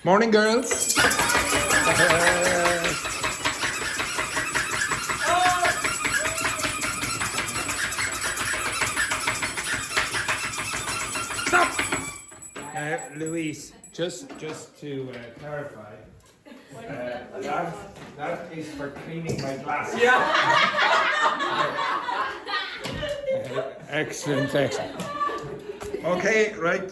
Morning, girls. Stop. Louise, just to clarify, that is for cleaning my glass. Yeah. Excellent. Okay, right.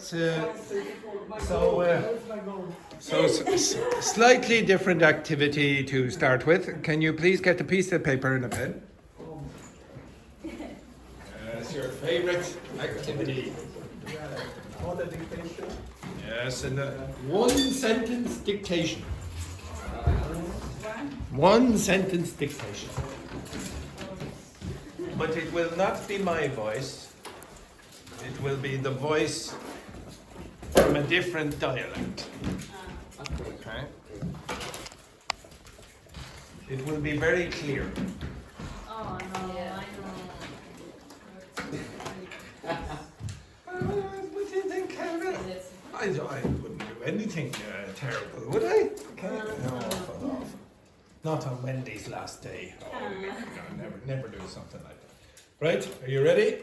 Slightly different activity to start with. Can you please get a piece of paper and a pen? It's your favorite activity. Dictation? Yes, and one sentence dictation. One sentence dictation. But it will not be my voice. It will be the voice from a different dialect. Okay. It will be very clear. Oh no, yeah. I know. What do you think, Kevin? I wouldn't do anything terrible, would I? No, fuck off. Not on Wendy's last day. Oh, no, never do something like that. Right, are you ready?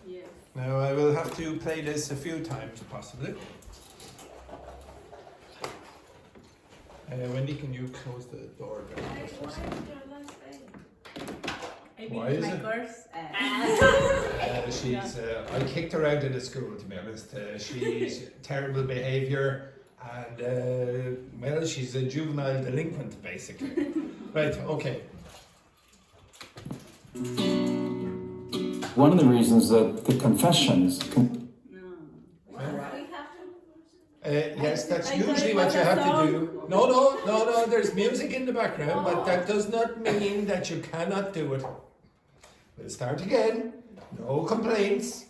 Yes. Now I will have to play this a few times, possibly. Wendy, can you close the door? Why is it? She's. I kicked her out of the school, to be honest. She's terrible behaviour, and well, she's a juvenile delinquent, basically. Right. Okay. One of the reasons that the confessions. Yes, that's usually what you have to do. No, there's music in the background, but that does not mean that you cannot do it. We'll start again. No complaints.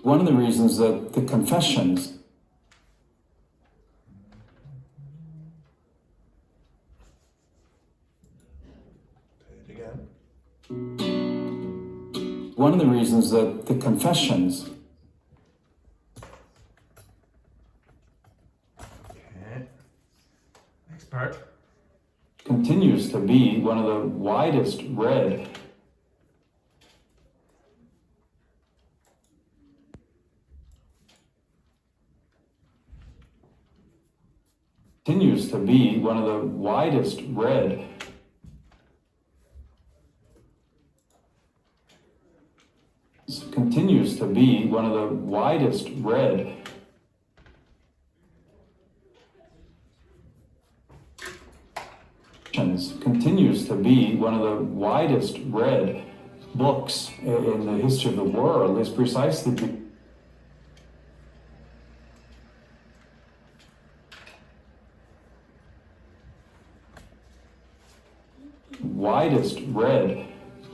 One of the reasons that the confessions. Play it again. One of the reasons that the confessions. Next part. Continues to be one of the widest read. Continues to be one of the widest read. Continues to be one of the widest read. Continues to be one of the widest read books in the history of the world is precisely widest read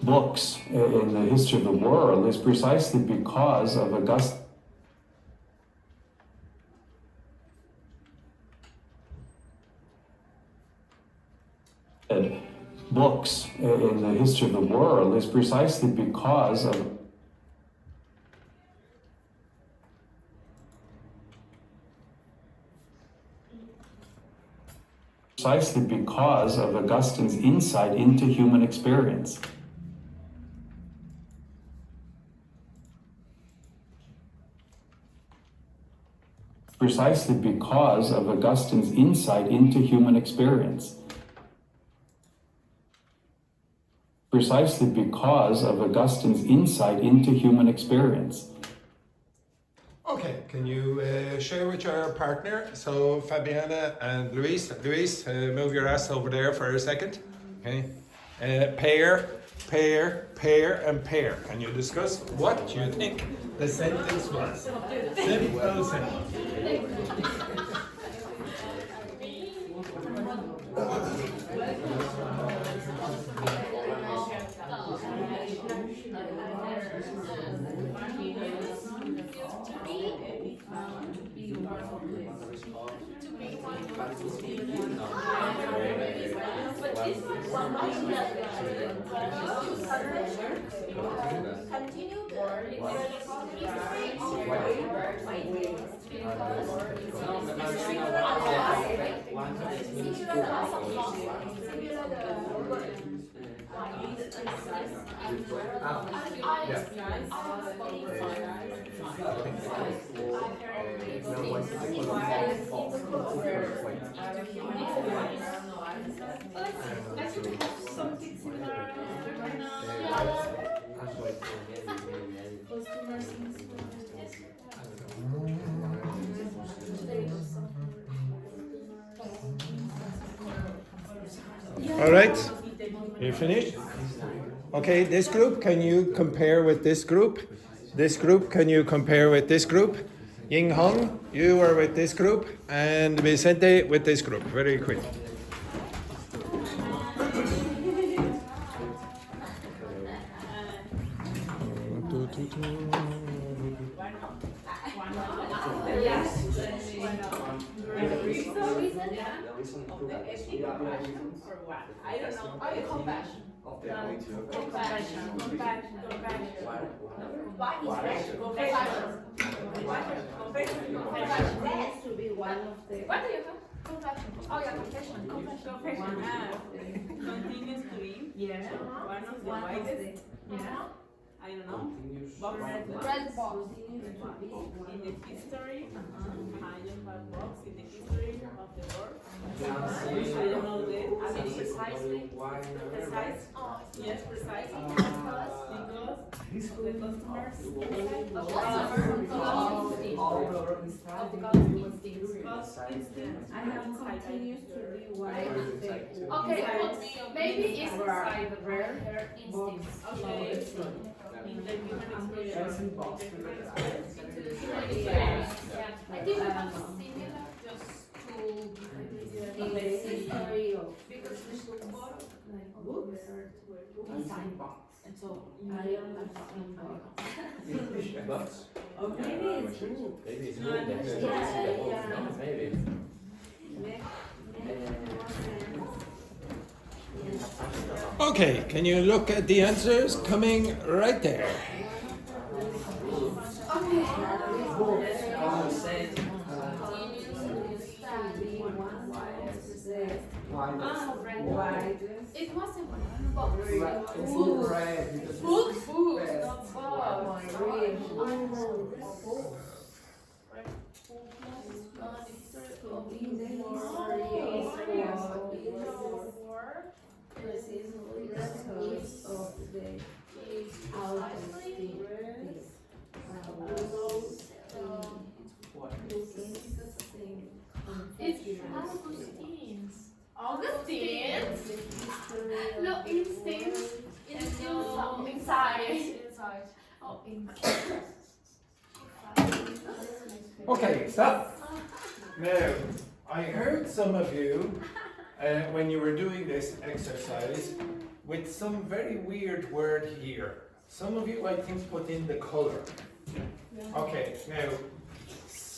books in the history of the world is precisely because of Augustine. Books in the history of the world is precisely because of Augustine's insight into human experience. Precisely because of Augustine's insight into human experience. Precisely because of Augustine's insight into human experience. Okay, can you share with your partner? So Fabiana and Luis, move your ass over there for a second. Okay. Pair, and pair. Can you discuss what you think the sentence was? Simple sentence. Continue the All right, you finished? Okay, this group, can you compare with this group? This group, can you compare with this group? Ying Hong, you are with this group, and Vicente with this group. Very quick. I don't know. Oh, compassion. Has to be one of the. What do you have? Compassion. Oh, yeah, confession. Continues to be one of the widest, I don't know, box Red box. in the history, hidden back box in the history of the world. I don't know the Precisely. precise. Yes, precise. Because the customers I have continues to be one of the. Okay, maybe it's inside the verb instincts. okay. In the human experience. I think we have similar just to In the history of because we should borrow like books. inside box. And so I understand. Maybe it's good. Maybe it's No, good that yeah, yeah. maybe. Okay, can you look at the answers coming right there? it wasn't box. Books. Books, not box. It's Augustine's. Augustine's? No, instincts. It's inside. Oh, inside. Okay, stop. Now, I heard some of you, when you were doing this exercise, with some very weird word here. Some of you, I think, put in the color. Okay, now,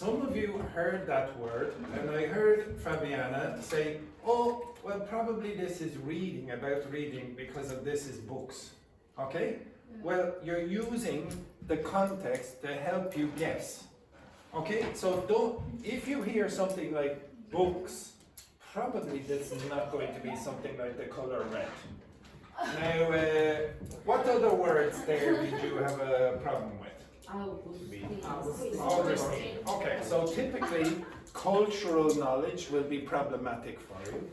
some of you heard that word, and I heard Fabiana say, oh, well, probably this is reading, about reading, because of this is books. Okay? Well, you're using the context to help you guess. Okay? So if you hear something like books, probably this is not going to be something like the color red. Now, what other words there did you have a problem with? Augustine. Okay, so typically cultural knowledge will be problematic for you.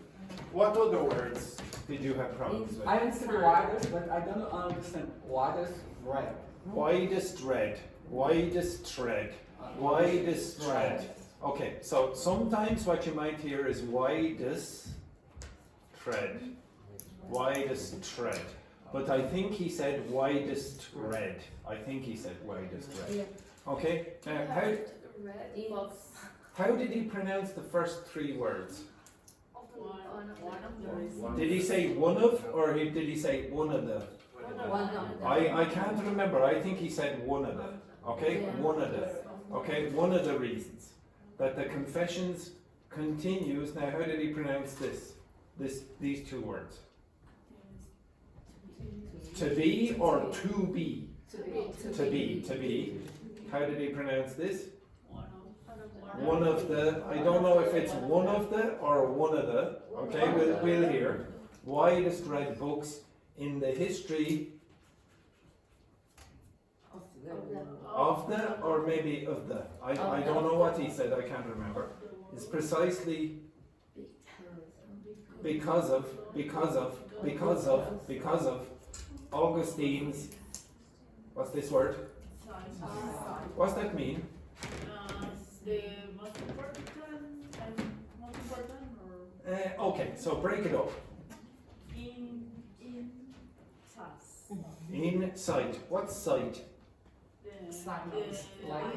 What other words did you have problems with? I understand widest, but I don't understand widest red. Widest red, widest thread, widest thread. Okay, so sometimes what you might hear is widest thread, widest thread. But I think he said widest red. I think he said widest red. Okay, now how did he pronounce the first three words? Did he say one of, or did he say one of the? I can't remember. I think he said one of the. Okay, one of the. Okay, one of the reasons that the confessions continues. Now, how did he pronounce this? These two words. To be or to be? To be. How did he pronounce this? one of the, I don't know if it's one of the or one of the, okay, we'll hear. Widest read books in the history of the, or maybe of the. I don't know what he said, I can't remember. It's precisely because of Augustine's, what's this word? What's that mean? The most important and most important, or Okay, so break it up. in size. In sight. What's sight? Silence. Like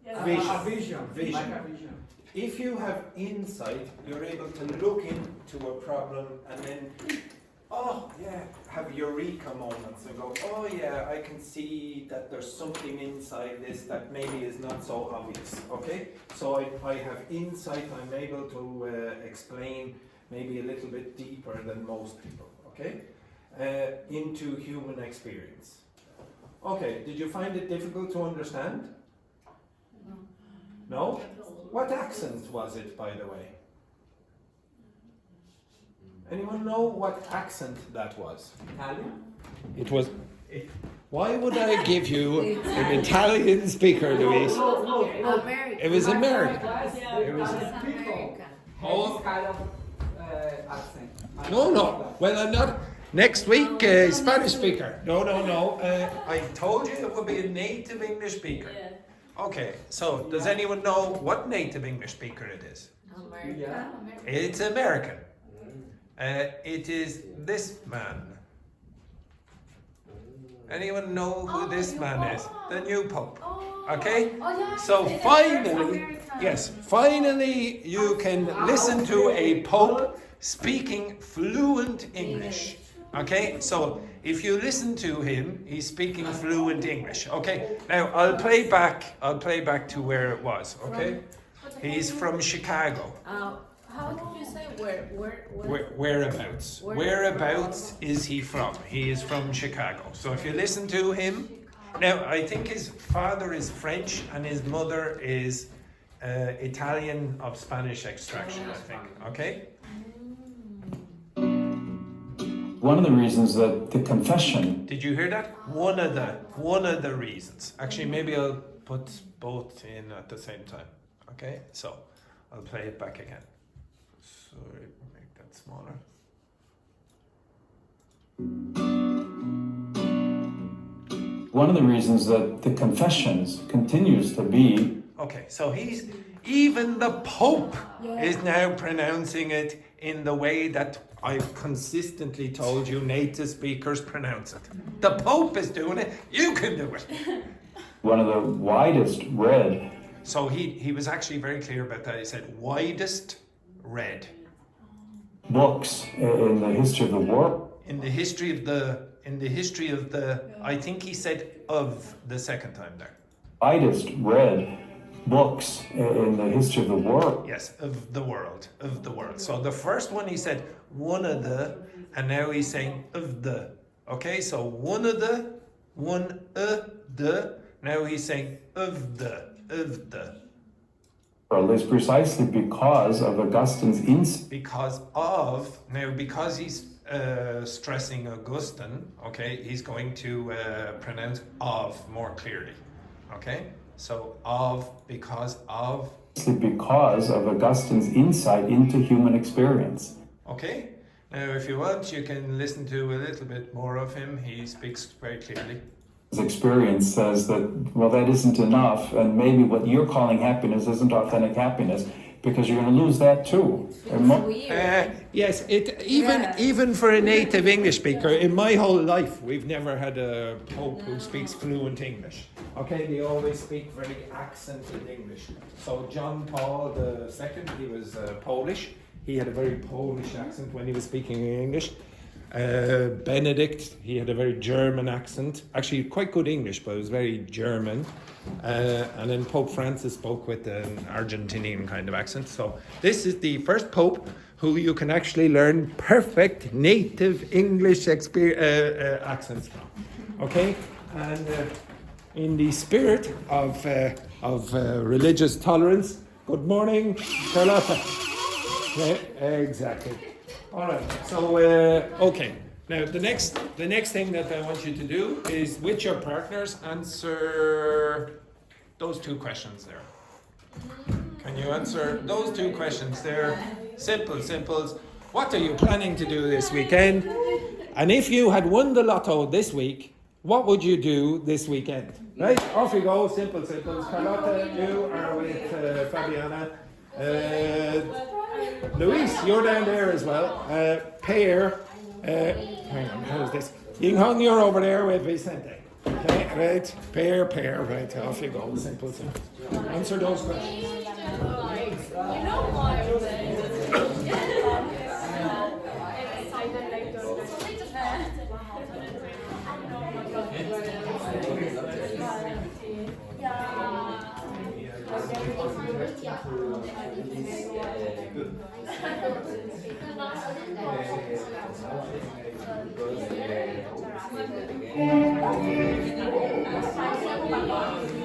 Yes. Vision. a vision. Vision. Like a vision. If you have insight, you're able to look into a problem and then, oh yeah, have eureka moments and go, oh yeah, I can see that there's something inside this that maybe is not so obvious, okay? So I have insight, I'm able to explain maybe a little bit deeper than most people, okay? Into human experience. Okay, did you find it difficult to understand? No? What accent was it, by the way? Anyone know what accent that was? Italian? It was. Why would I give you an Italian speaker, Luis? American. It was American. It was people. American. This kind of accent. No. Well, I'm not. Next week, Spanish speaker. No. I told you it would be a native English speaker. Yeah. Okay, so does anyone know what native English speaker it is? American. Yeah. It's American. It is this man. Anyone know who this man is? The new Pope. Okay? So finally you can listen to a Pope speaking fluent English. Okay? So if you listen to him, he's speaking fluent English. Okay? Now I'll play back to where it was. Okay? He's from Chicago. How did you say where? Whereabouts? Whereabouts is he from? He is from Chicago. So if you listen to him, now I think his father is French and his mother is Italian of Spanish extraction, I think. Okay? One of the reasons that the confession Did you hear that? One of the reasons. Actually, maybe I'll put both in at the same time. Okay? So I'll play it back again. Sorry, make that smaller. one of the reasons that the confessions continues to be Okay, so even the Pope is now pronouncing it in the way that I've consistently told you native speakers pronounce it. The Pope is doing it, you can do it. one of the widest read So he was actually very clear about that. He said widest read. books in the history of the world. In the history of the I think he said of the second time there. Widest read books in the history of the world. Yes, of the world. So the first one he said one of the, and now he's saying of the. Okay, so one of the, now he's saying of the. Is precisely because of Augustine's insight Because he's stressing Augustine, okay, he's going to pronounce of more clearly. Okay, so because of Augustine's insight into human experience. Okay, now if you want, you can listen to a little bit more of him. He speaks very clearly. His experience says that, well, that isn't enough, and maybe what you're calling happiness isn't authentic happiness, because you're going to lose that too. Yes, even for a native English speaker, in my whole life, we've never had a Pope who speaks fluent English. Okay, they always speak very accented English. So John Paul II, he was Polish. He had a very Polish accent when he was speaking English. Benedict, he had a very German accent. Actually, quite good English, but it was very German. And then Pope Francis spoke with an Argentinian kind of accent. So this is the first Pope who you can actually learn perfect native English accents from. Okay? And in the spirit of of religious tolerance. Good morning, Charlotte. Yeah, exactly. All right. So okay. Now the next thing that I want you to do is with your partners answer those two questions there. Can you answer those two questions there? Simple, simples. What are you planning to do this weekend? And if you had won the lotto this week, what would you do this weekend? Right? Off you go. Simple, simples. Carlotta, you are with Fabiana. Luis, you're down there as well. Pear. Hang on, how is this? Ying Hong, you're over there with Vicente. Okay, right? Pair, right? Off you go. Simple, simple. Answer those questions. You know what?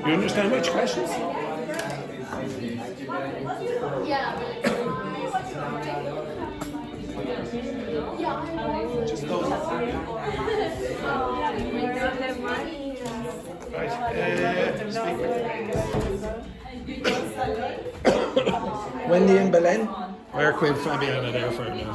You understand which questions? Just those. Right. Speak with Wendy and Belen. Work with Fabiana there for a minute.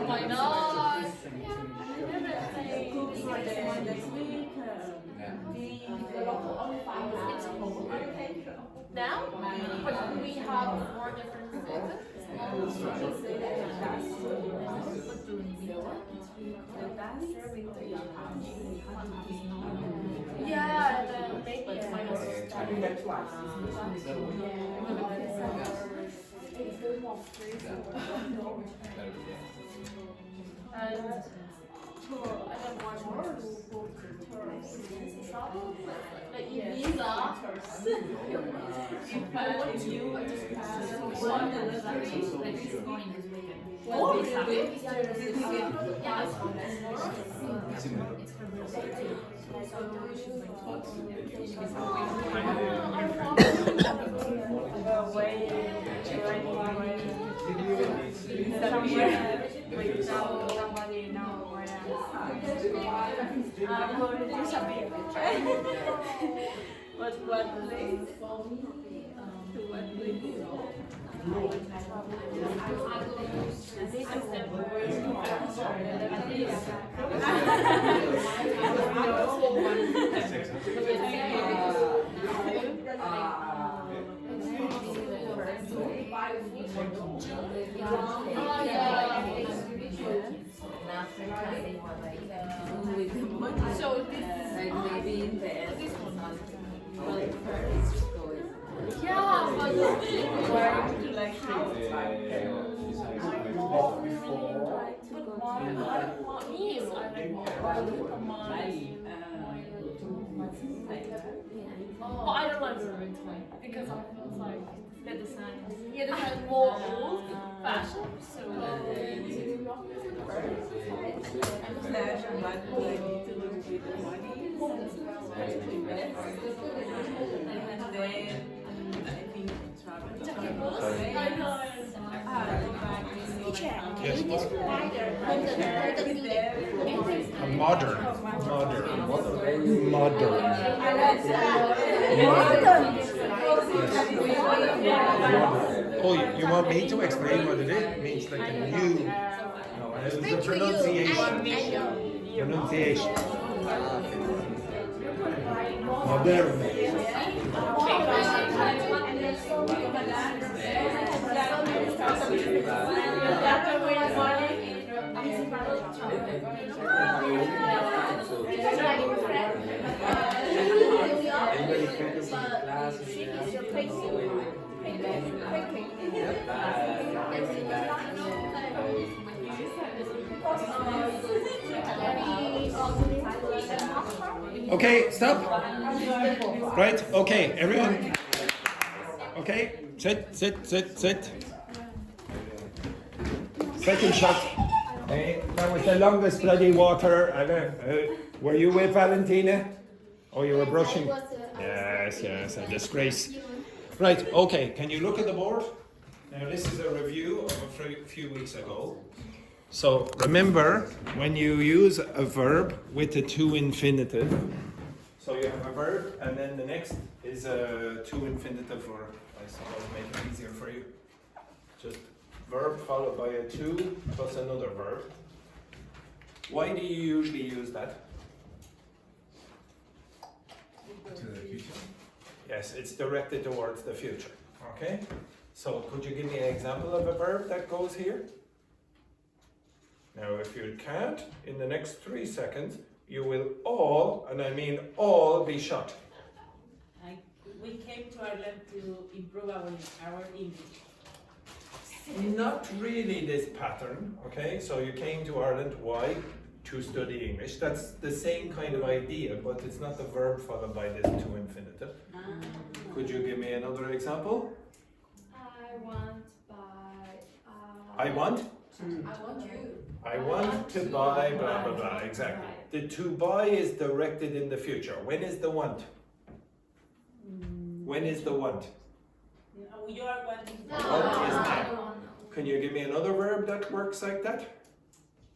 Why not? It's cold now, but we have 4 different seasons. Yeah, then maybe it's minus. And I have one more travel, like Ibiza. And you are just one and then going this weekend. Oh, really? Yeah, it's from Somebody know where I'm going to do something. What place? To what place? So this Like maybe in the end, yeah, but oh, I don't like it because I feel like the design is more old fashioned. So Modern. Oh, you want me to explain what it is? It means like a new. No, it's the pronunciation. Pronunciation. Modern. Okay, stop. Right, okay, everyone. Okay, sit. Second shot. Hey, that was the longest bloody water. Were you with Valentina? Oh, you were brushing? Yes, a disgrace. Right, okay, can you look at the board? Now this is a review of a few weeks ago. So remember, when you use a verb with a to infinitive, so you have a verb and then the next is a to infinitive, or I suppose make it easier for you. Just verb followed by a to plus another verb. Why do you usually use that? To the future. Yes, it's directed towards the future. Okay? So could you give me an example of a verb that goes here? Now, if you can't, in the next 3 seconds, you will all, and I mean all, be shot. We came to Ireland to improve our English. Not really this pattern, okay? So you came to Ireland, why? To study English. That's the same kind of idea, but it's not the verb followed by this to infinitive. Could you give me another example? I want by. I want? I want you. I want to buy, blah, blah, blah, exactly. The to buy is directed in the future. When is the want? When is the want? You are wanting to. What is that? Can you give me another verb that works like that?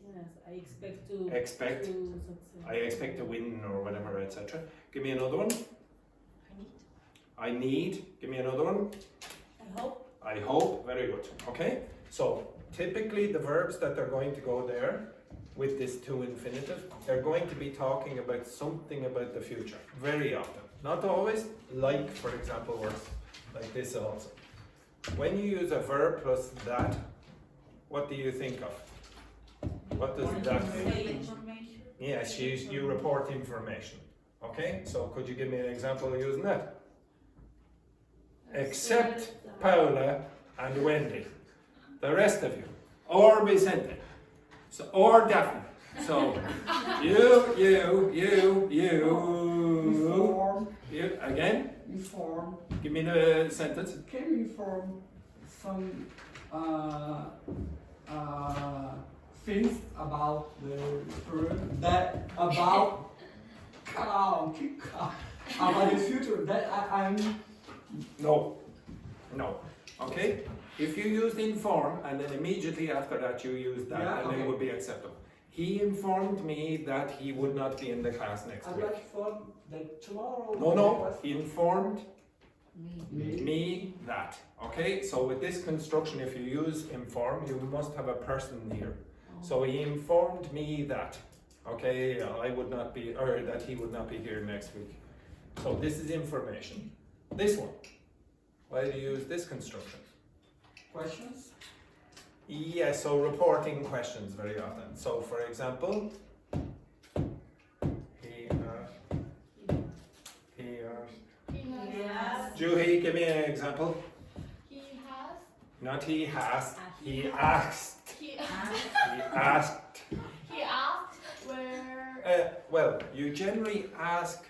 Yes, I expect to. Expect. To succeed. I expect to win or whatever, etc. Give me another one. I need. Give me another one. I hope. I hope. Very good. Okay. So typically the verbs that are going to go there with this to infinitive, they're going to be talking about something about the future. Very often. Not always. Like, for example, words like this also. When you use a verb plus that, what do you think of? What does that mean? Yes, you report information. Okay, so could you give me an example of using that? Except Paula and Wendy. The rest of you. Or Vicente. So, or Daphne. So, you. Inform. You, again? Inform. Give me the sentence. Can you inform some things about the student that about about the future that I'm No. Okay? If you used inform and then immediately after that you use that, Yeah, then okay. it would be acceptable. He informed me that he would not be in the class next I week. got informed that tomorrow. No, he informed me that. Okay? So with this construction, if you use inform, you must have a person here. So he informed me that. Okay, I would not be, or that he would not be here next week. So this is information. This one. Why do you use this construction? Questions? Yeah, so reporting questions very often. So for example, he asked. Juhi, give me an example. He has. Not he has, he asked. He He asked. he asked where Well, you generally ask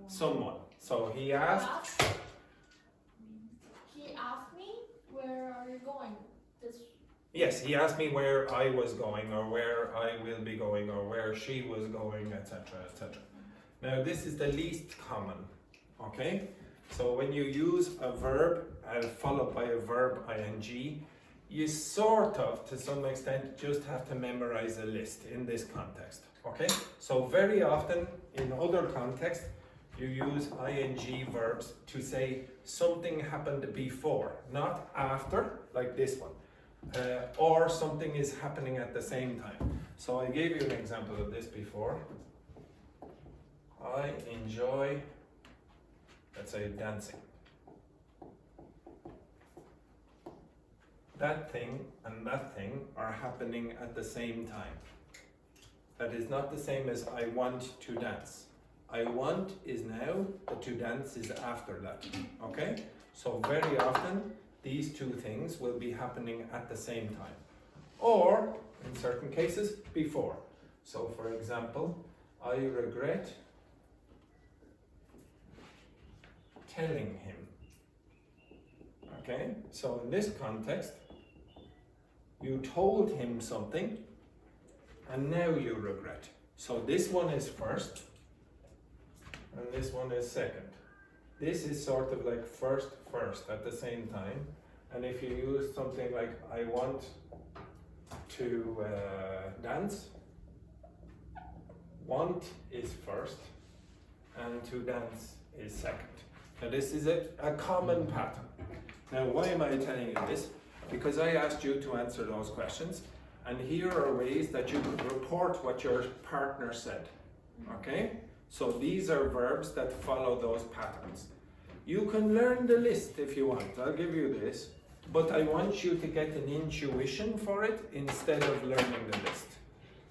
someone. So he asked. He asked me where are you going? This. Yes, he asked me where I was going, or where I will be going, or where she was going, etc., etc. Now, this is the least common, okay? So when you use a verb followed by a verb ing, you sort of, to some extent, just have to memorize a list in this context, okay? So very often, in other contexts, you use ing verbs to say something happened before, not after, like this one. Or something is happening at the same time. So I gave you an example of this before. I enjoy, let's say, dancing. That thing and that thing are happening at the same time. That is not the same as I want to dance. I want is now, the to dance is after that. Okay? So very often, these two things will be happening at the same time. Or, in certain cases, before. So for example, I regret telling him. Okay? So in this context, you told him something, and now you regret. So this one is first, and this one is second. This is sort of like first at the same time. And if you use something like I want to dance, want is first and to dance is second. Now this is a common pattern. Now why am I telling you this? Because I asked you to answer those questions, and here are ways that you could report what your partner said. Okay? So these are verbs that follow those patterns. You can learn the list if you want, I'll give you this, but I want you to get an intuition for it instead of learning the list.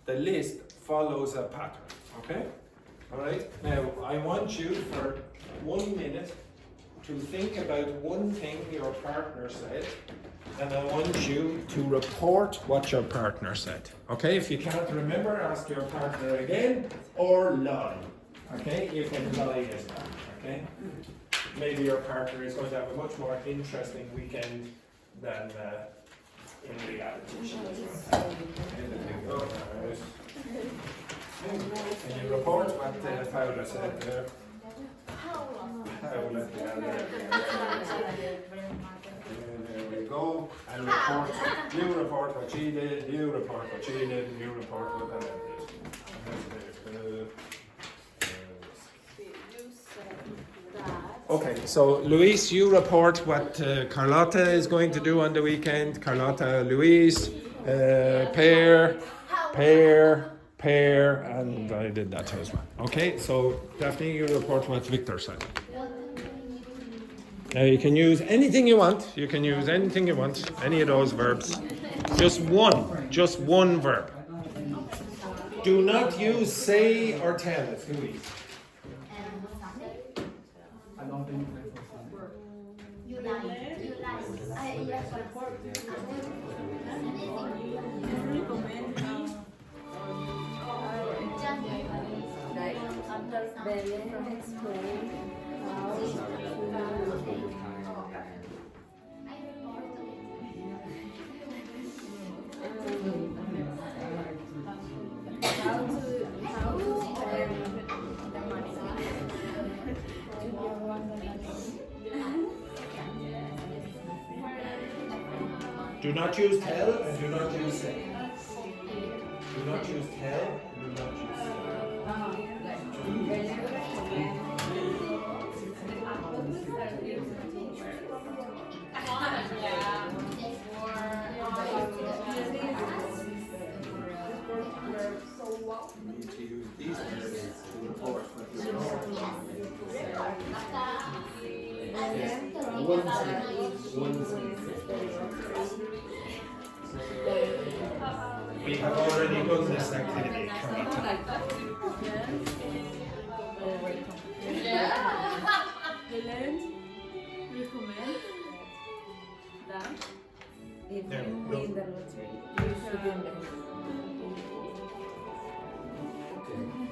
The list follows a pattern, okay? Alright, now I want you for 1 minute to think about one thing your partner said, and I want you to report what your partner said. Okay, if you can't remember, ask your partner again, or lie. Okay, you can lie as well, okay? Maybe your partner is going to have a much more interesting weekend than in reality. Can you report what Paula said there? Paula, there we go. And report. You report what she did, you report what she did, and you report what Paula did. Okay, so Luis, you report what Carlotta is going to do on the weekend. Carlotta, Luis, pair, and I did that as well. Okay, so Daphne, you report what Victor said. You can use anything you want. You can use anything you want, any of those verbs. Just one verb. Do not use say or tell. It's Luis. I don't think You like. Do not use tell and do not use say. Do not use tell and do not use say. You need to use these verbs to report what you know. We have already done this activity, Carlotta. Recommend that if There, you no. win the lottery, you should invest.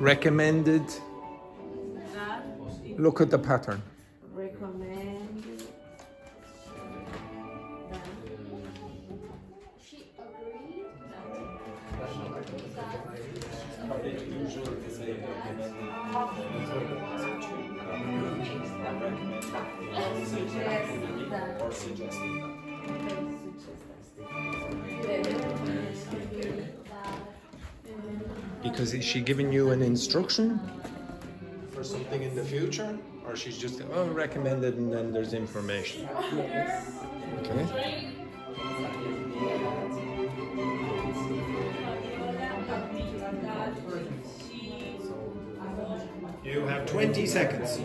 Recommended. That Look at the pattern. Recommend that She agreed. Because is she giving you an instruction for something in the future? Or she's just, recommended and then there's information? Okay. You have 20 seconds.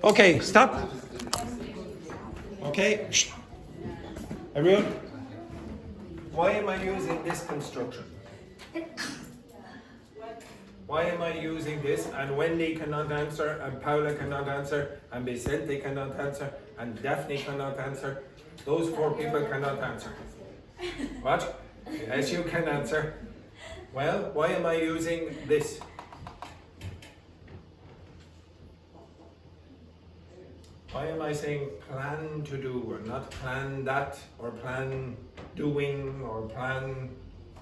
Okay, stop. Okay, shh. Everyone, why am I using this construction? Why am I using this? And Wendy cannot answer, and Paula cannot answer, and Vicente cannot answer, and Daphne cannot answer. Those four people cannot answer. What? Yes, you can answer. Well, why am I using this? Why am I saying plan to do, or not plan that, or plan doing, or plan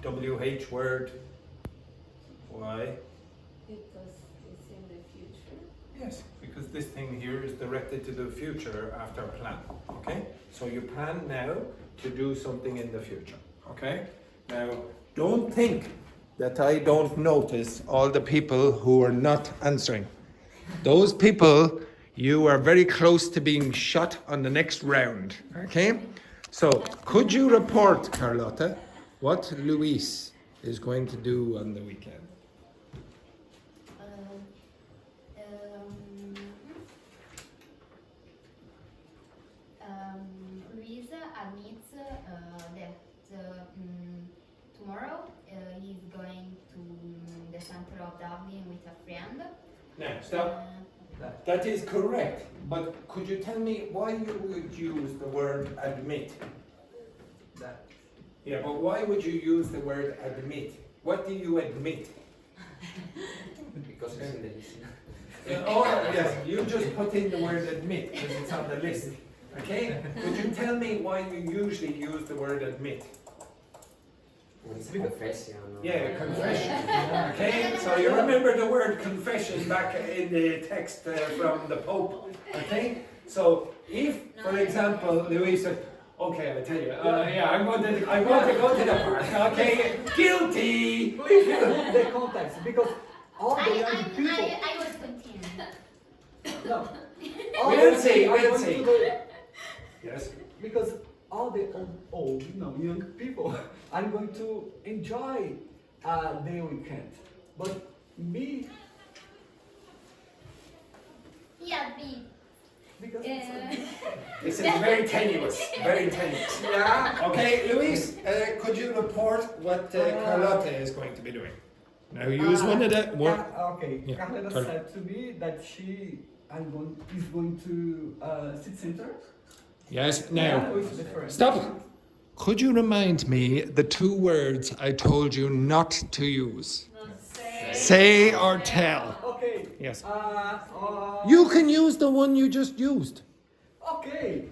WH word? Why? because it's in the future. Yes, because this thing here is directed to the future after plan, okay? So you plan now to do something in the future, okay? Now, don't think that I don't notice all the people who are not answering. Those people, you are very close to being shot on the next round, okay? So, could you report, Carlotta, what Luis is going to do on the weekend? Luisa admits that tomorrow he's going to the center of Dublin with a friend. Now, stop. That is correct, but could you tell me why you would use the word admit? That. Yeah, but why would you use the word admit? What do you admit? Because it's in the list. Oh, yes, you just put in the word admit because it's on the list. Okay? Could you tell me why you usually use the word admit? It's a confession. Yeah, confession. Okay, so you remember the word confession back in the text from the Pope. Okay, so if, for example, Louis said, "Okay, I tell you, yeah, I want to go to the park." Okay, guilty. Please use the context because all the young people. I was continuing. No. We'll see, are we'll going see. to the- Yes. Because all the young people are going to enjoy their weekend. But me, Yeah, me. because it's This is very tenuous, very tenuous. Yeah. Okay, Luis, could you report what Carlotta is going to be doing? Now use one of the one. Okay, Yeah, Carla tell- said to me that she is going to city center. Yes. Yeah, Now which is different. stop. Could you remind me the two words I told you not to use? Say or tell. Okay. Yes. Uh, You can use the one you just used. Okay.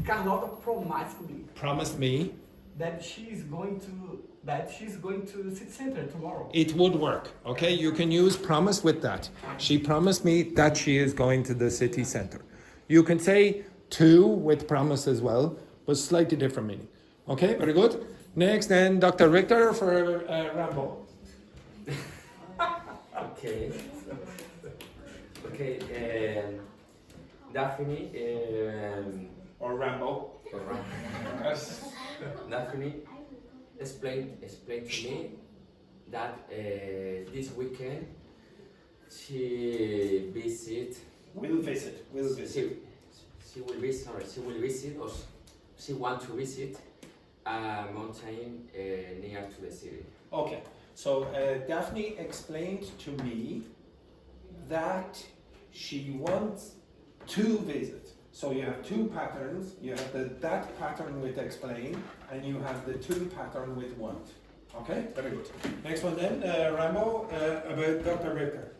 Carlota promised me Promise me that she's going to city center tomorrow. it would work. Okay, you can use promise with that. She promised me that she is going to the city center. You can say to with promise as well, but slightly different meaning. Okay, very good. Next, then Dr. Richter for Rambo. Okay. Okay. Daphne. Or Rambo. Daphne explained to me that this weekend she Will visit. she will visit or she want to visit a mountain near to the city. Okay, so Daphne explained to me that she wants to visit. So you have two patterns. You have that pattern with explain, and you have the to pattern with want. Okay, very good. Next one then, Rambo, about Dr. Richter.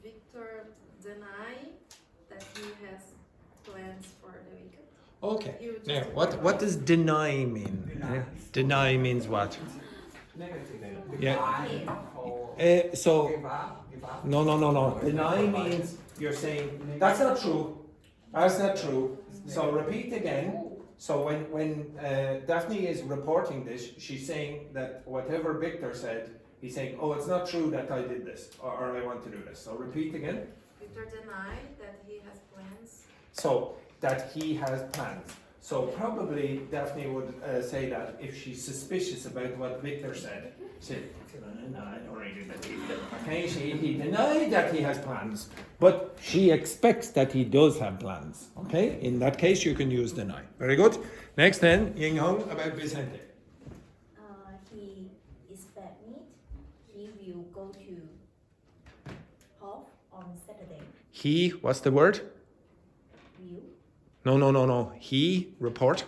Victor denied that he has plans for the weekend. Okay. You just Now, what does deny mean? Deny means what? Negative. Yeah. Or So give up. no. Deny means you're saying that's not true. That's not true. So repeat again. So when Daphne is reporting this, she's saying that whatever Victor said, he's saying, oh, it's not true that I did this or I want to do this. So repeat again. Victor denied that he has plans. So that he has plans. So probably Daphne would say that if she's suspicious about what Victor said. Say, no, I don't really believe that. Okay, he denied that he has plans, but she expects that he does have plans. Okay, in that case you can use deny. Very good. Next then, Ying Hong about Vicente. He is bad meat. He will go to Hall on Saturday. He, what's the word? Will No. He, report.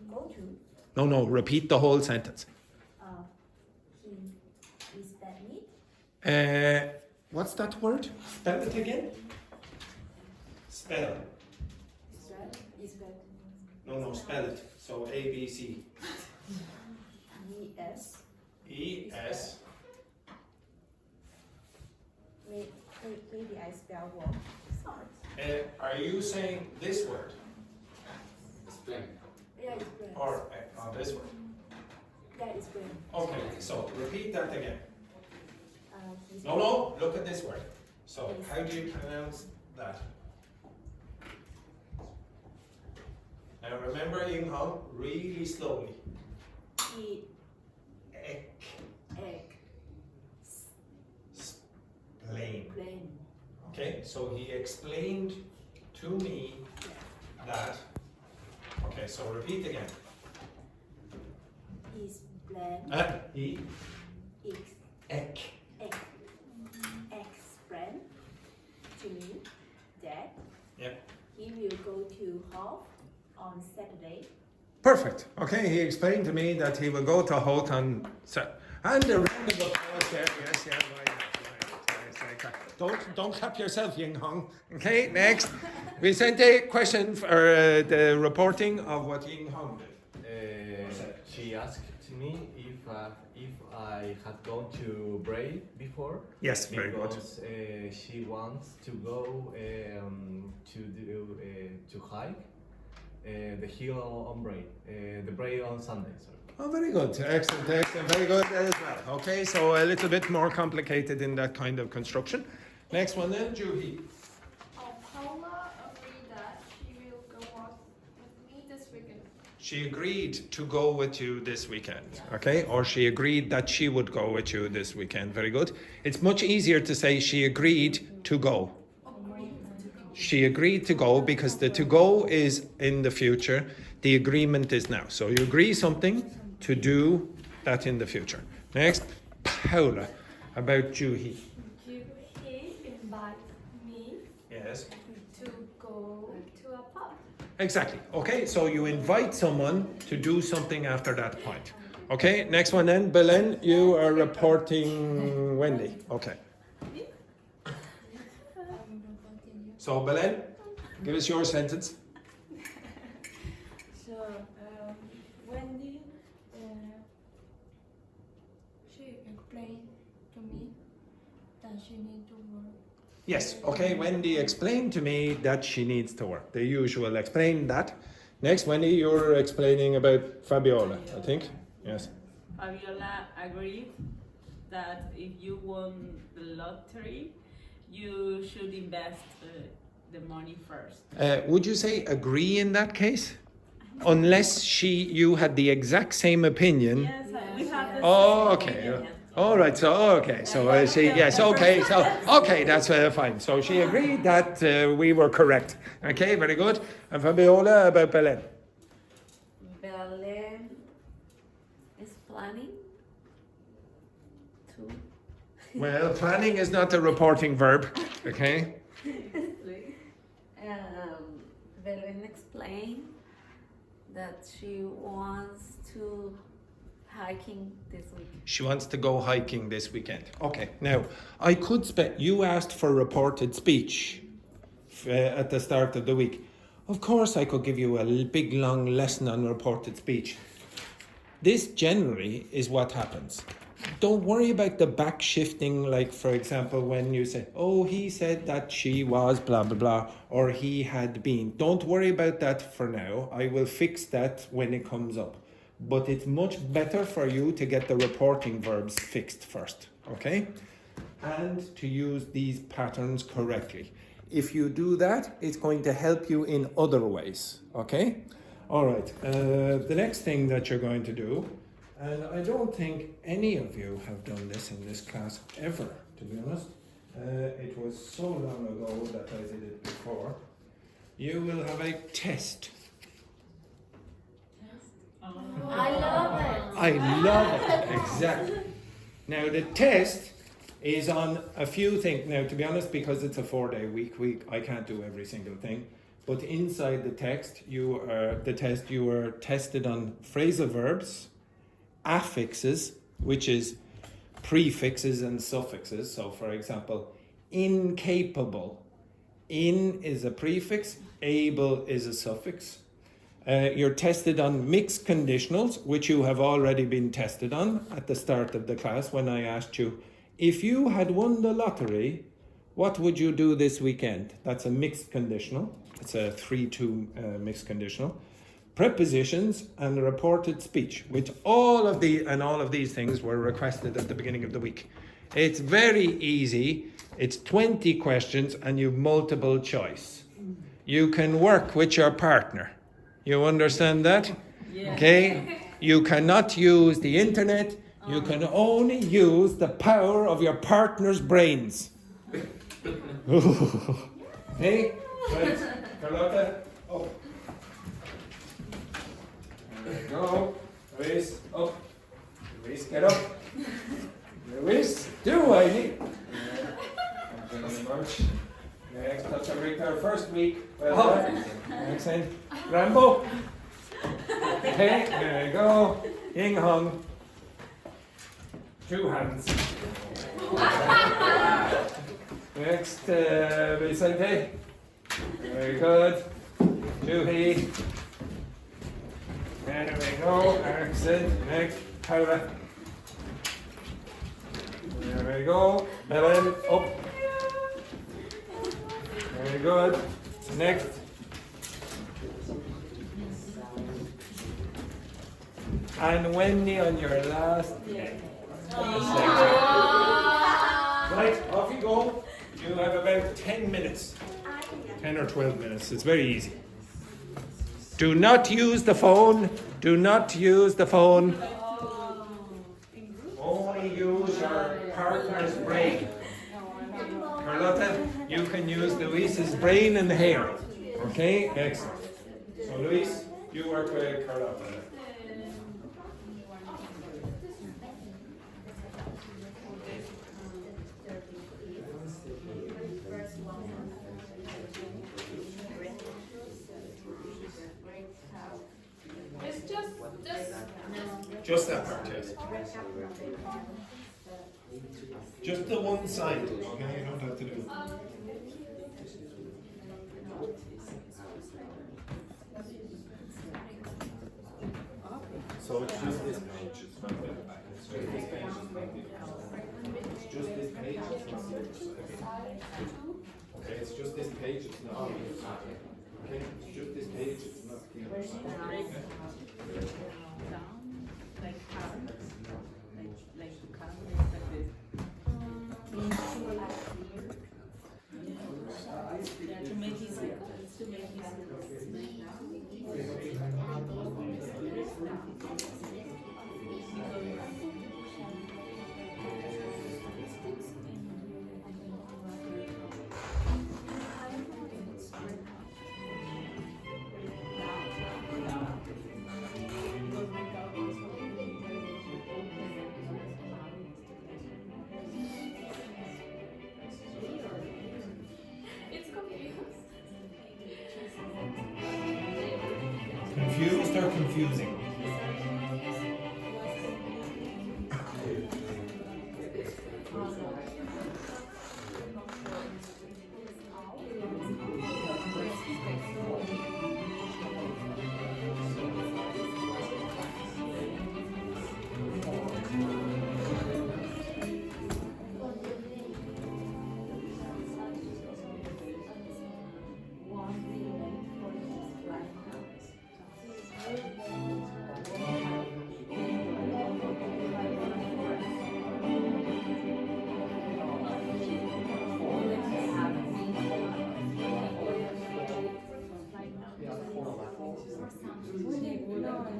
go to. No, repeat the whole sentence. He is bad meat. What's that word? Spell it again. Spell. Is bad. No, spell it. So A, B, C. E-S. E-S. Maybe I spell wrong. Sorry. Are you saying this word? Explain. Yeah, it's bad. Or this word? Yeah, it's bad. Okay, so repeat that again. He's No, look at this word. So how do you pronounce that? Now remember, Ying Hong, really slowly. He Ek, Egg. plain. Plain. Okay, so he explained to me that. Okay, so repeat again. is bland. He ek. Explain to me that Yeah. he will go to Hall on Saturday. Perfect. Okay, he explained to me that he will go to Holt on and a round of applause there. Yes, yeah, right. Don't clap yourself, Ying Hong. Okay, next. Vicente, question for the reporting of what Ying Hong did. She asked to me if I had gone to Bray before. Yes, very good. Because she wants to go to hike the hill on Bray, the Bray on Sunday. Sorry. Oh, very good. Excellent, very good as well. Okay, so a little bit more complicated in that kind of construction. Next one then, Juhi. Paula agreed that she will go with me this weekend. She agreed to go with you this weekend, okay? Or she agreed that she would go with you this weekend. Very good. It's much easier to say she agreed to go. She agreed to go because the to go is in the future. The agreement is now. So you agree something to do that in the future. Next, Paula, about Juhi. He invited me Yes. to go to a pub. Exactly. Okay, so you invite someone to do something after that point. Okay, next one then. Belen, you are reporting Wendy. Okay. So Belen, give us your sentence. So, Wendy, She explained to me that she needs to work. Yes, okay, Wendy explained to me that she needs to work. The usual explain that. Next, Wendy, you're explaining about Fabiola, I think. Yes. Fabiola agreed that if you won the lottery, you should invest the money first. Would you say agree in that case? Unless you had the exact same opinion. Yes, we have the Oh, same okay. opinion. All right. So, okay. So she, yes. Okay. So, okay. That's fine. So she agreed that we were correct. Okay. Very good. And Fabiola about Belen. Belen is planning to. Well, planning is not a reporting verb. Okay. Belen explained that she wants to hiking this week. She wants to go hiking this weekend. Okay. Now, I could you asked for reported speech at the start of the week. Of course, I could give you a big long lesson on reported speech. This generally is what happens. Don't worry about the back shifting, like, for example, when you say, oh, he said that she was blah, blah, blah, or he had been. Don't worry about that for now. I will fix that when it comes up. But it's much better for you to get the reporting verbs fixed first, okay? And to use these patterns correctly. If you do that, it's going to help you in other ways, okay? All right, the next thing that you're going to do, and I don't think any of you have done this in this class ever, to be honest. It was so long ago that I did it before. You will have a test. I love it. I love it, exactly. Now the test is on a few things. Now, to be honest, because it's a 4-day week, I can't do every single thing. But inside the text, you are tested on phrasal verbs, affixes, which is prefixes and suffixes. So, for example, incapable. In is a prefix, able is a suffix. You're tested on mixed conditionals, which you have already been tested on at the start of the class when I asked you, if you had won the lottery, what would you do this weekend? That's a mixed conditional. It's a 3-2 mixed conditional. Prepositions and reported speech, which all of these things were requested at the beginning of the week. It's very easy. It's 20 questions and you've multiple choice. You can work with your partner. You understand that? Yeah. Okay? You cannot use the internet. You can only use the power of your partner's brains. Hey? Right. Carlotta, up. There we go. Luis, up. Luis, get up. Luis, do I need? Thank you very much. Next, Dr. Richter, first week. Well done. Excellent. Rambo. Okay, there you go. Ying Hong. 2 hands. Next, Vicente. Very good. Juhi. There we go. Excellent. Next, Paula. There we go. Belen, up. Very good. Next. And Wendy on your last day. Right, off you go. You have about 10 minutes. 10 or 12 minutes. It's very easy. Do not use the phone. Do not use the phone. Only use your partner's brain. Carlotta, you can use Luis's brain and hair. Okay? Excellent. So Luis, You work with Carla on it. It's just Just that part, yes. Just the one side, okay? You don't have to do. So it's just this page, it's not the back. It's just this page, it's not the It's just this page, it's not the Okay, it's just this page, it's not the Okay, it's just this page, it's not the Like cards, like cards like this. Yeah, to make it it's confused. Confused or confusing?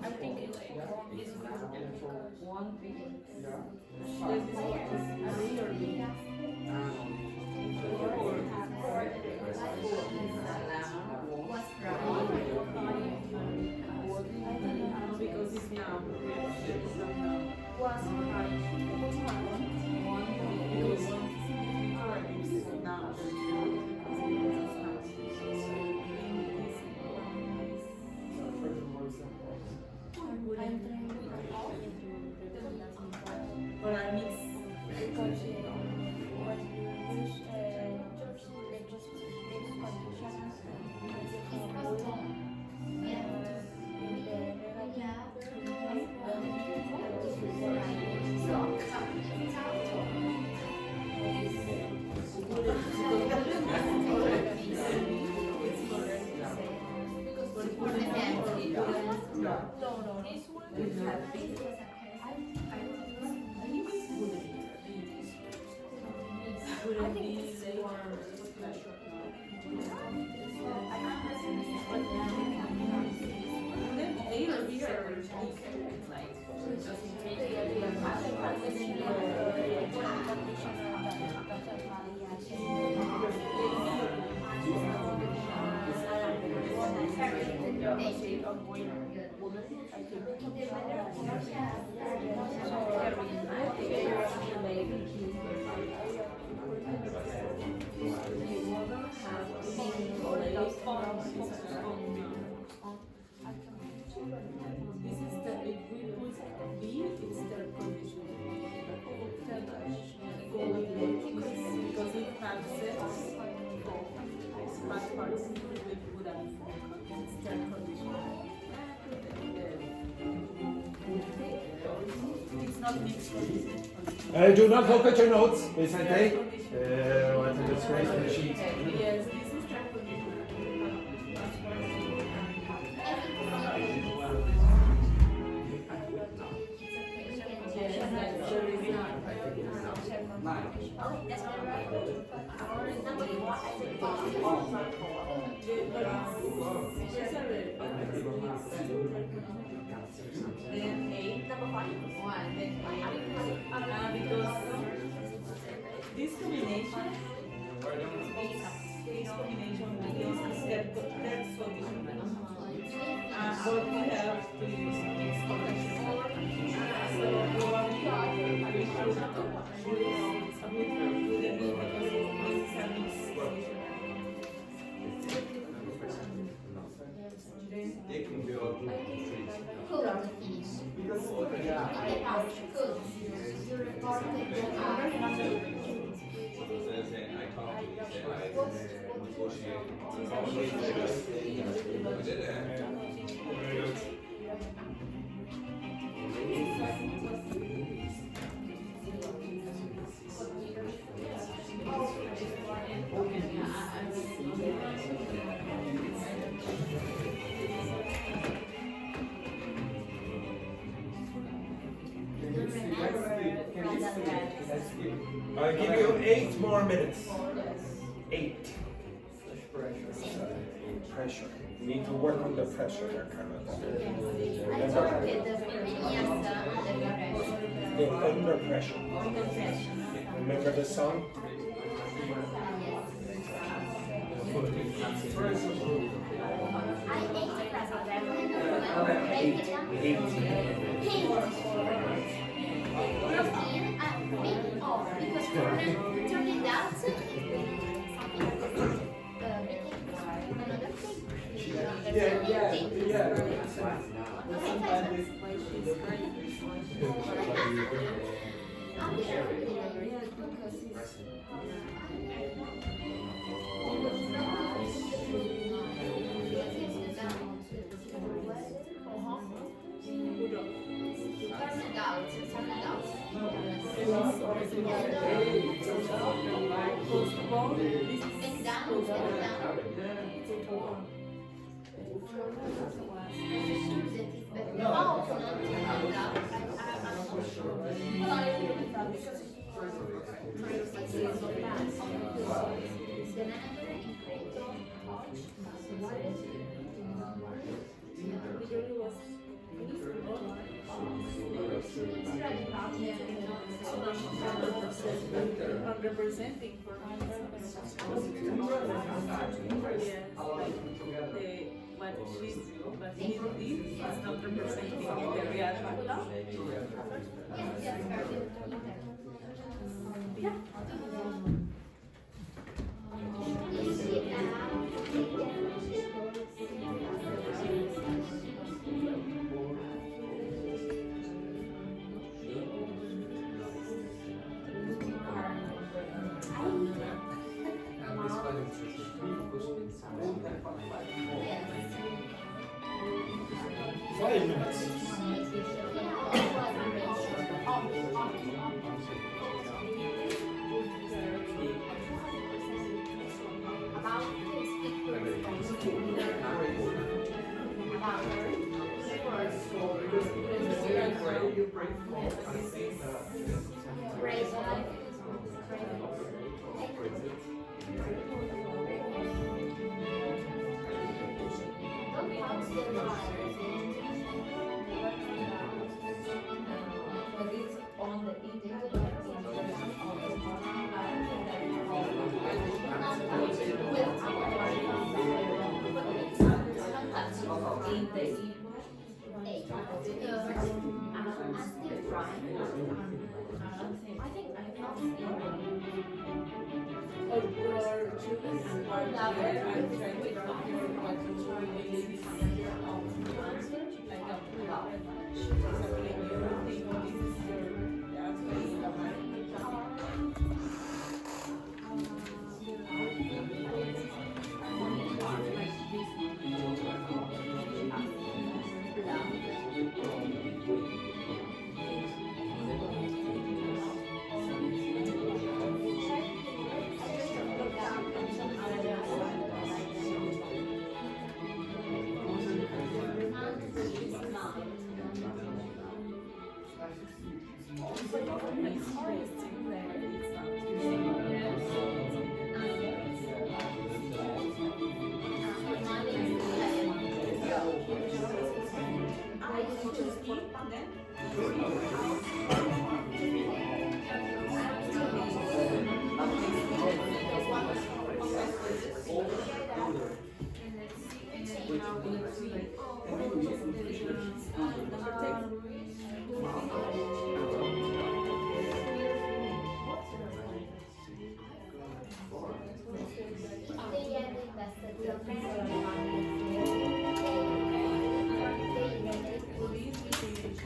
I think it's One because it's now. But I mix. This is the, if we put B, it's the condition. Because it has sets, past participle with would and it's the condition. It's not mixed condition. Do not look at your notes, Vicente. What a disgrace to the sheet. Yes, this is the condition. Then A, because this combination begins third condition. But Good. You reported the I'll give you 8 more minutes. 8. Pressure. You need to work on the pressure there, Carlos. The under pressure. Remember the song? Representing for what she did is not representing in the reality.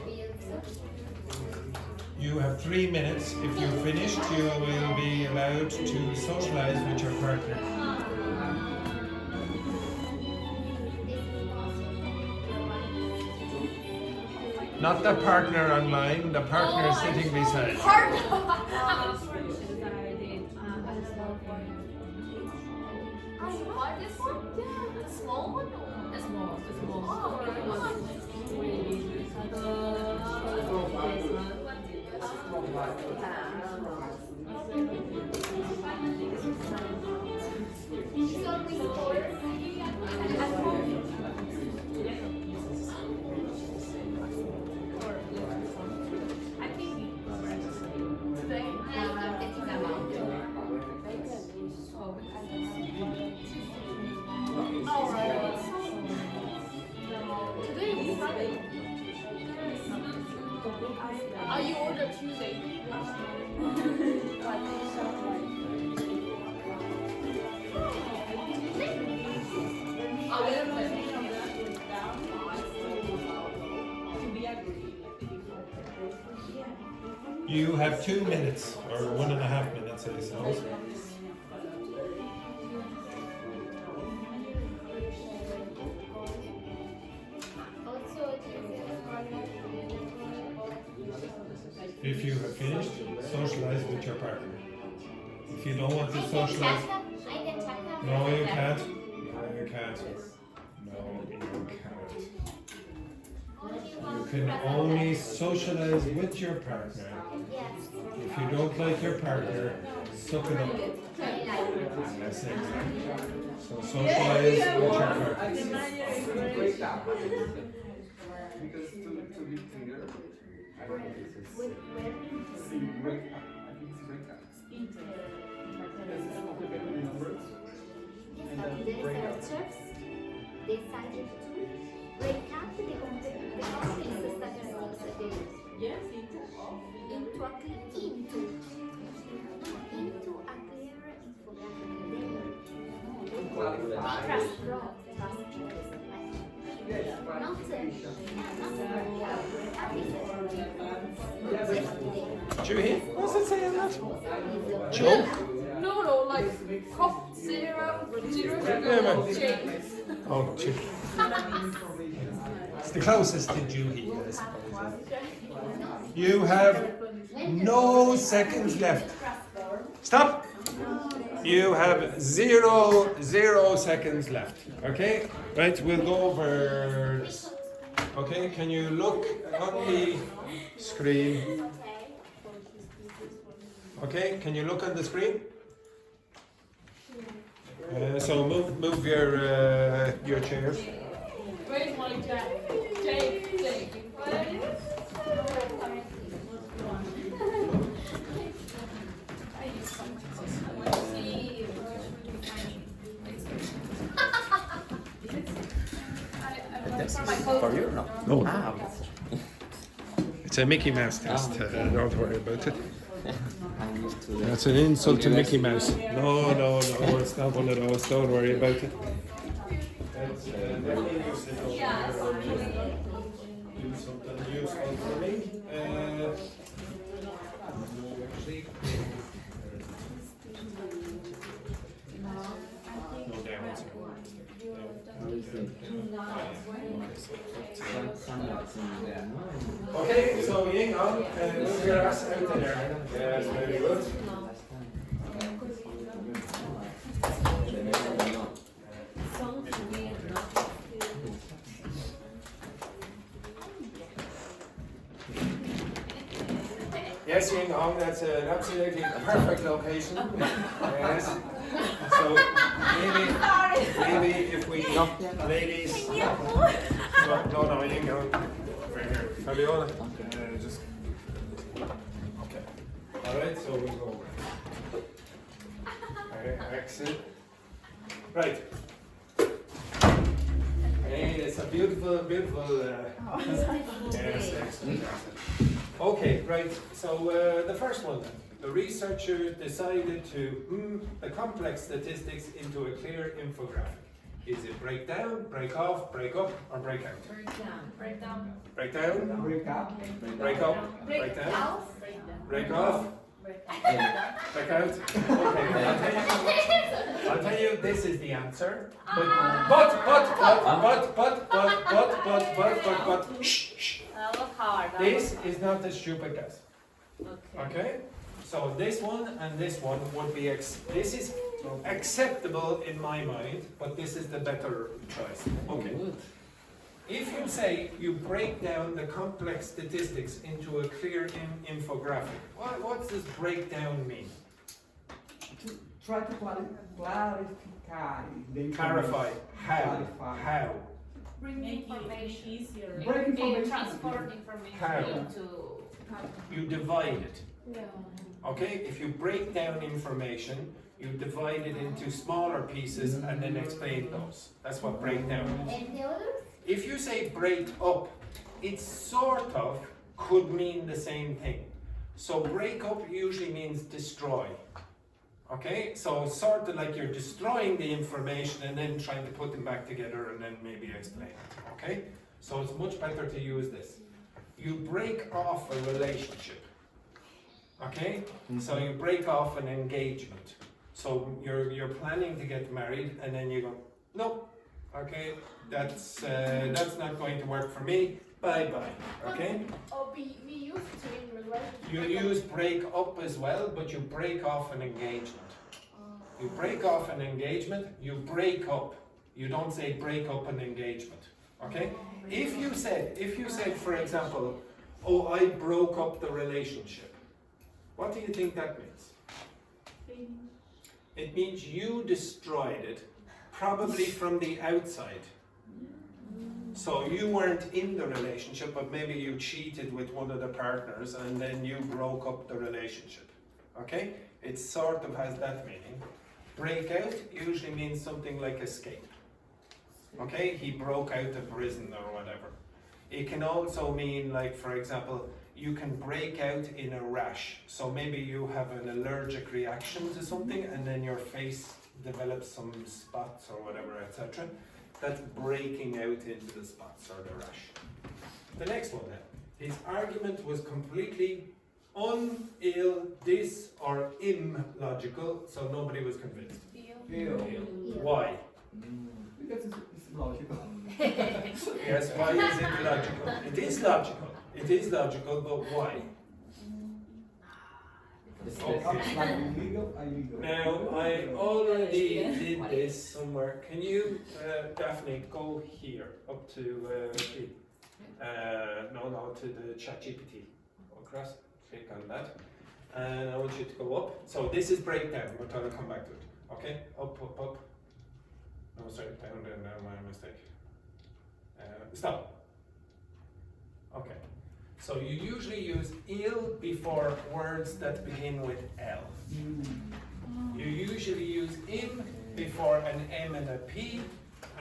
Fields You have 3 minutes. If you're finished, you will be allowed to socialize with your partner. Not the partner online, the partner sitting beside you. What this one? The small one? A small. Are you ordered Tuesday? You have 2 minutes, or 1.5 minutes, I suppose. If you have finished, socialize with your partner. If you don't want to socialize, no, you can't. No, you can't. No, you can't. You can only socialize with your partner. If you don't like your partner, suck it up. That's it. So socialize with your partner. Break down. Because to be clear, I don't know if it's see break up. I think it's break up. This is complicated numbers. And then break up. Decided to break up the office statistics Yes, into a clear Juhi, what's it saying that? Joke? No, like cop 0, 0, Yeah, man. change. Oh, gee. It's the closest to Juhi, I suppose. You have no seconds left. Stop! You have 0 seconds left. Okay? Right, we'll go over this. Okay, can you look on the screen? Okay, can you look on the screen? So move your chairs. Where's my Jake? For you? No. No. Ah, It's a Mickey Mouse test. Don't worry about it. I'm used to That's an insult to Mickey Mouse. No, it's not one of those. Don't worry about it. Do something useful for me. Okay, so Ying on, move your ass out there. Yes, very good. Yes, Ying Hong, that's an absolutely perfect location. Yes. So maybe if we ladies. No, Ying Hong. Right here. Fabiola. Just. Okay. Alright, so we go. Okay, exit. Right. And it's a beautiful. Yes, excellent. Okay, right. So the first one, the researcher decided to move the complex statistics into a clear infographic. Is it break down, break off, break up, or break out? Break down. Break down. Break down, Break up. break up, break down, Out. break off, break out. Okay, I'll tell you, this is the answer. But, shh. That was hard. This is not the stupid guess. Okay. Okay? So this one and this one would be, this is acceptable in my mind, but this is the better choice. Okay. If you say you break down the complex statistics into a clear infographic, what does breakdown mean? Try to clarify the information. Clarify. How? Clarify. How? Bring Make information. it easier. Break information. Transport information How? into. You divide it. Yeah. Okay? If you break down information, you divide it into smaller pieces and then explain those. That's what breakdown is. And the others? If you say break up, it sort of could mean the same thing. So break up usually means destroy. Okay, so sort of like you're destroying the information and then trying to put them back together and then maybe explain it. Okay, so it's much better to use this. You break off a relationship. Okay, so you break off an engagement. So you're planning to get married and then you go, nope. Okay, that's not going to work for me. Bye bye. Okay. Oh, we used to in relationship. You use break up as well, but you break off an engagement. You break off an engagement, you break up. You don't say break up an engagement. Okay? If you said, for example, oh, I broke up the relationship, what do you think that means? It means you destroyed it, probably from the outside. So you weren't in the relationship, but maybe you cheated with one of the partners and then you broke up the relationship. Okay? It sort of has that meaning. Break out usually means something like escape. Okay? He broke out of prison or whatever. It can also mean, like, for example, you can break out in a rash. So maybe you have an allergic reaction to something and then your face develops some spots or whatever, etc. That's breaking out into the spots or the rash. The next one then. His argument was completely ill, dis, or illogical, so nobody was convinced. Why? Because it's logical. Yes, why is it logical? It is logical. It is logical, but why? Like illegal. Now, I already did this somewhere. Can you, Daphne, go here, up to, to the ChatGPT. Across, click on that. And I want you to go up. So this is breakdown. We're trying to come back to it. Okay? Up. No, sorry, down, my mistake. Stop. Okay. So you usually use il before words that begin with L. You usually use im before an M and a P,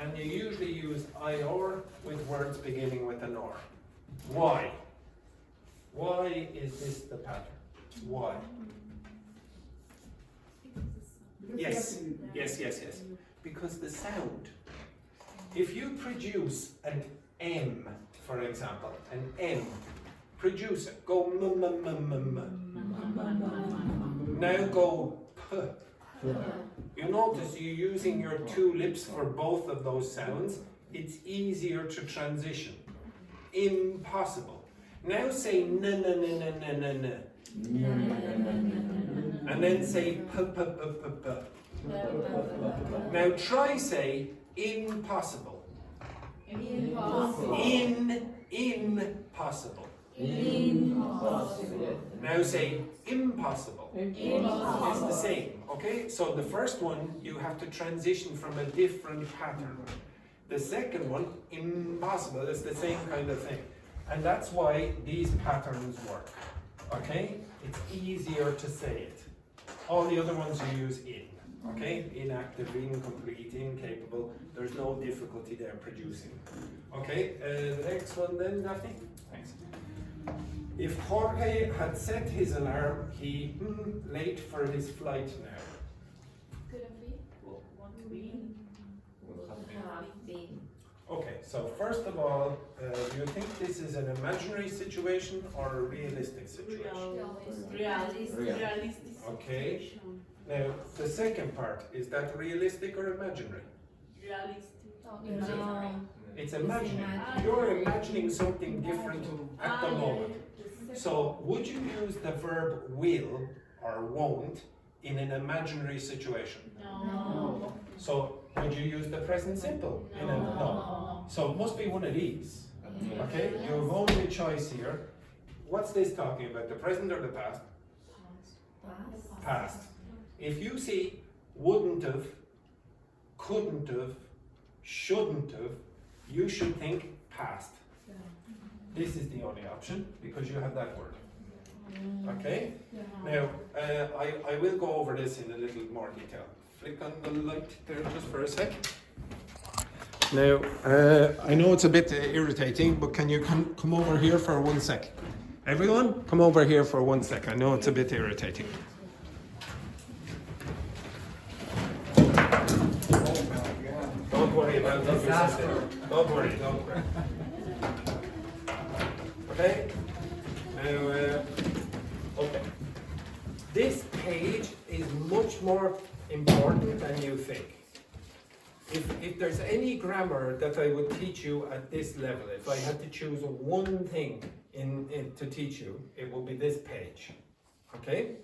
and you usually use IOR with words beginning with an OR. Why? Why is this the pattern? Why? Yes. Because the sound. If you produce an M, for example, an M, produce it. Go Now go p. You notice you're using your two lips for both of those sounds. It's easier to transition. Impossible. Now say n. And then say p. Now try say impossible. Impossible. Now say impossible. It's the same, okay? So the first one, you have to transition from a different pattern. The second one, impossible, it's the same kind of thing. And that's why these patterns work, okay? It's easier to say it. All the other ones you use in, okay? Inactive, incomplete, incapable. There's no difficulty there producing. Okay, the next one then, Daphne? Thanks. If Jorge had set his alarm, he late for his flight now. Couldn't be. Want to be? have been. Okay, so first of all, do you think this is an imaginary situation or a realistic situation? Realistic. Okay. Now, the second part, is that realistic or imaginary? Realistic. No. It's imaginary. You're imagining something different at the moment. So, would you use the verb will or won't in an imaginary situation? No. So, would you use the present simple? No. So, it must be one of these. Okay, you have only a choice here. What's this talking about, the present or the past? Past. If you see wouldn't have, couldn't have, shouldn't have, you should think past. This is the only option because you have that word. Okay? Now, I will go over this in a little more detail. Flick on the light there just for a sec. Now, I know it's a bit irritating, but can you come over here for 1 sec? Everyone, come over here for 1 sec. I know it's a bit irritating. Don't worry about that. Don't worry. Okay? Now, okay. This page is much more important than you think. If there's any grammar that I would teach you at this level, if I had to choose one thing to teach you, it would be this page. Okay?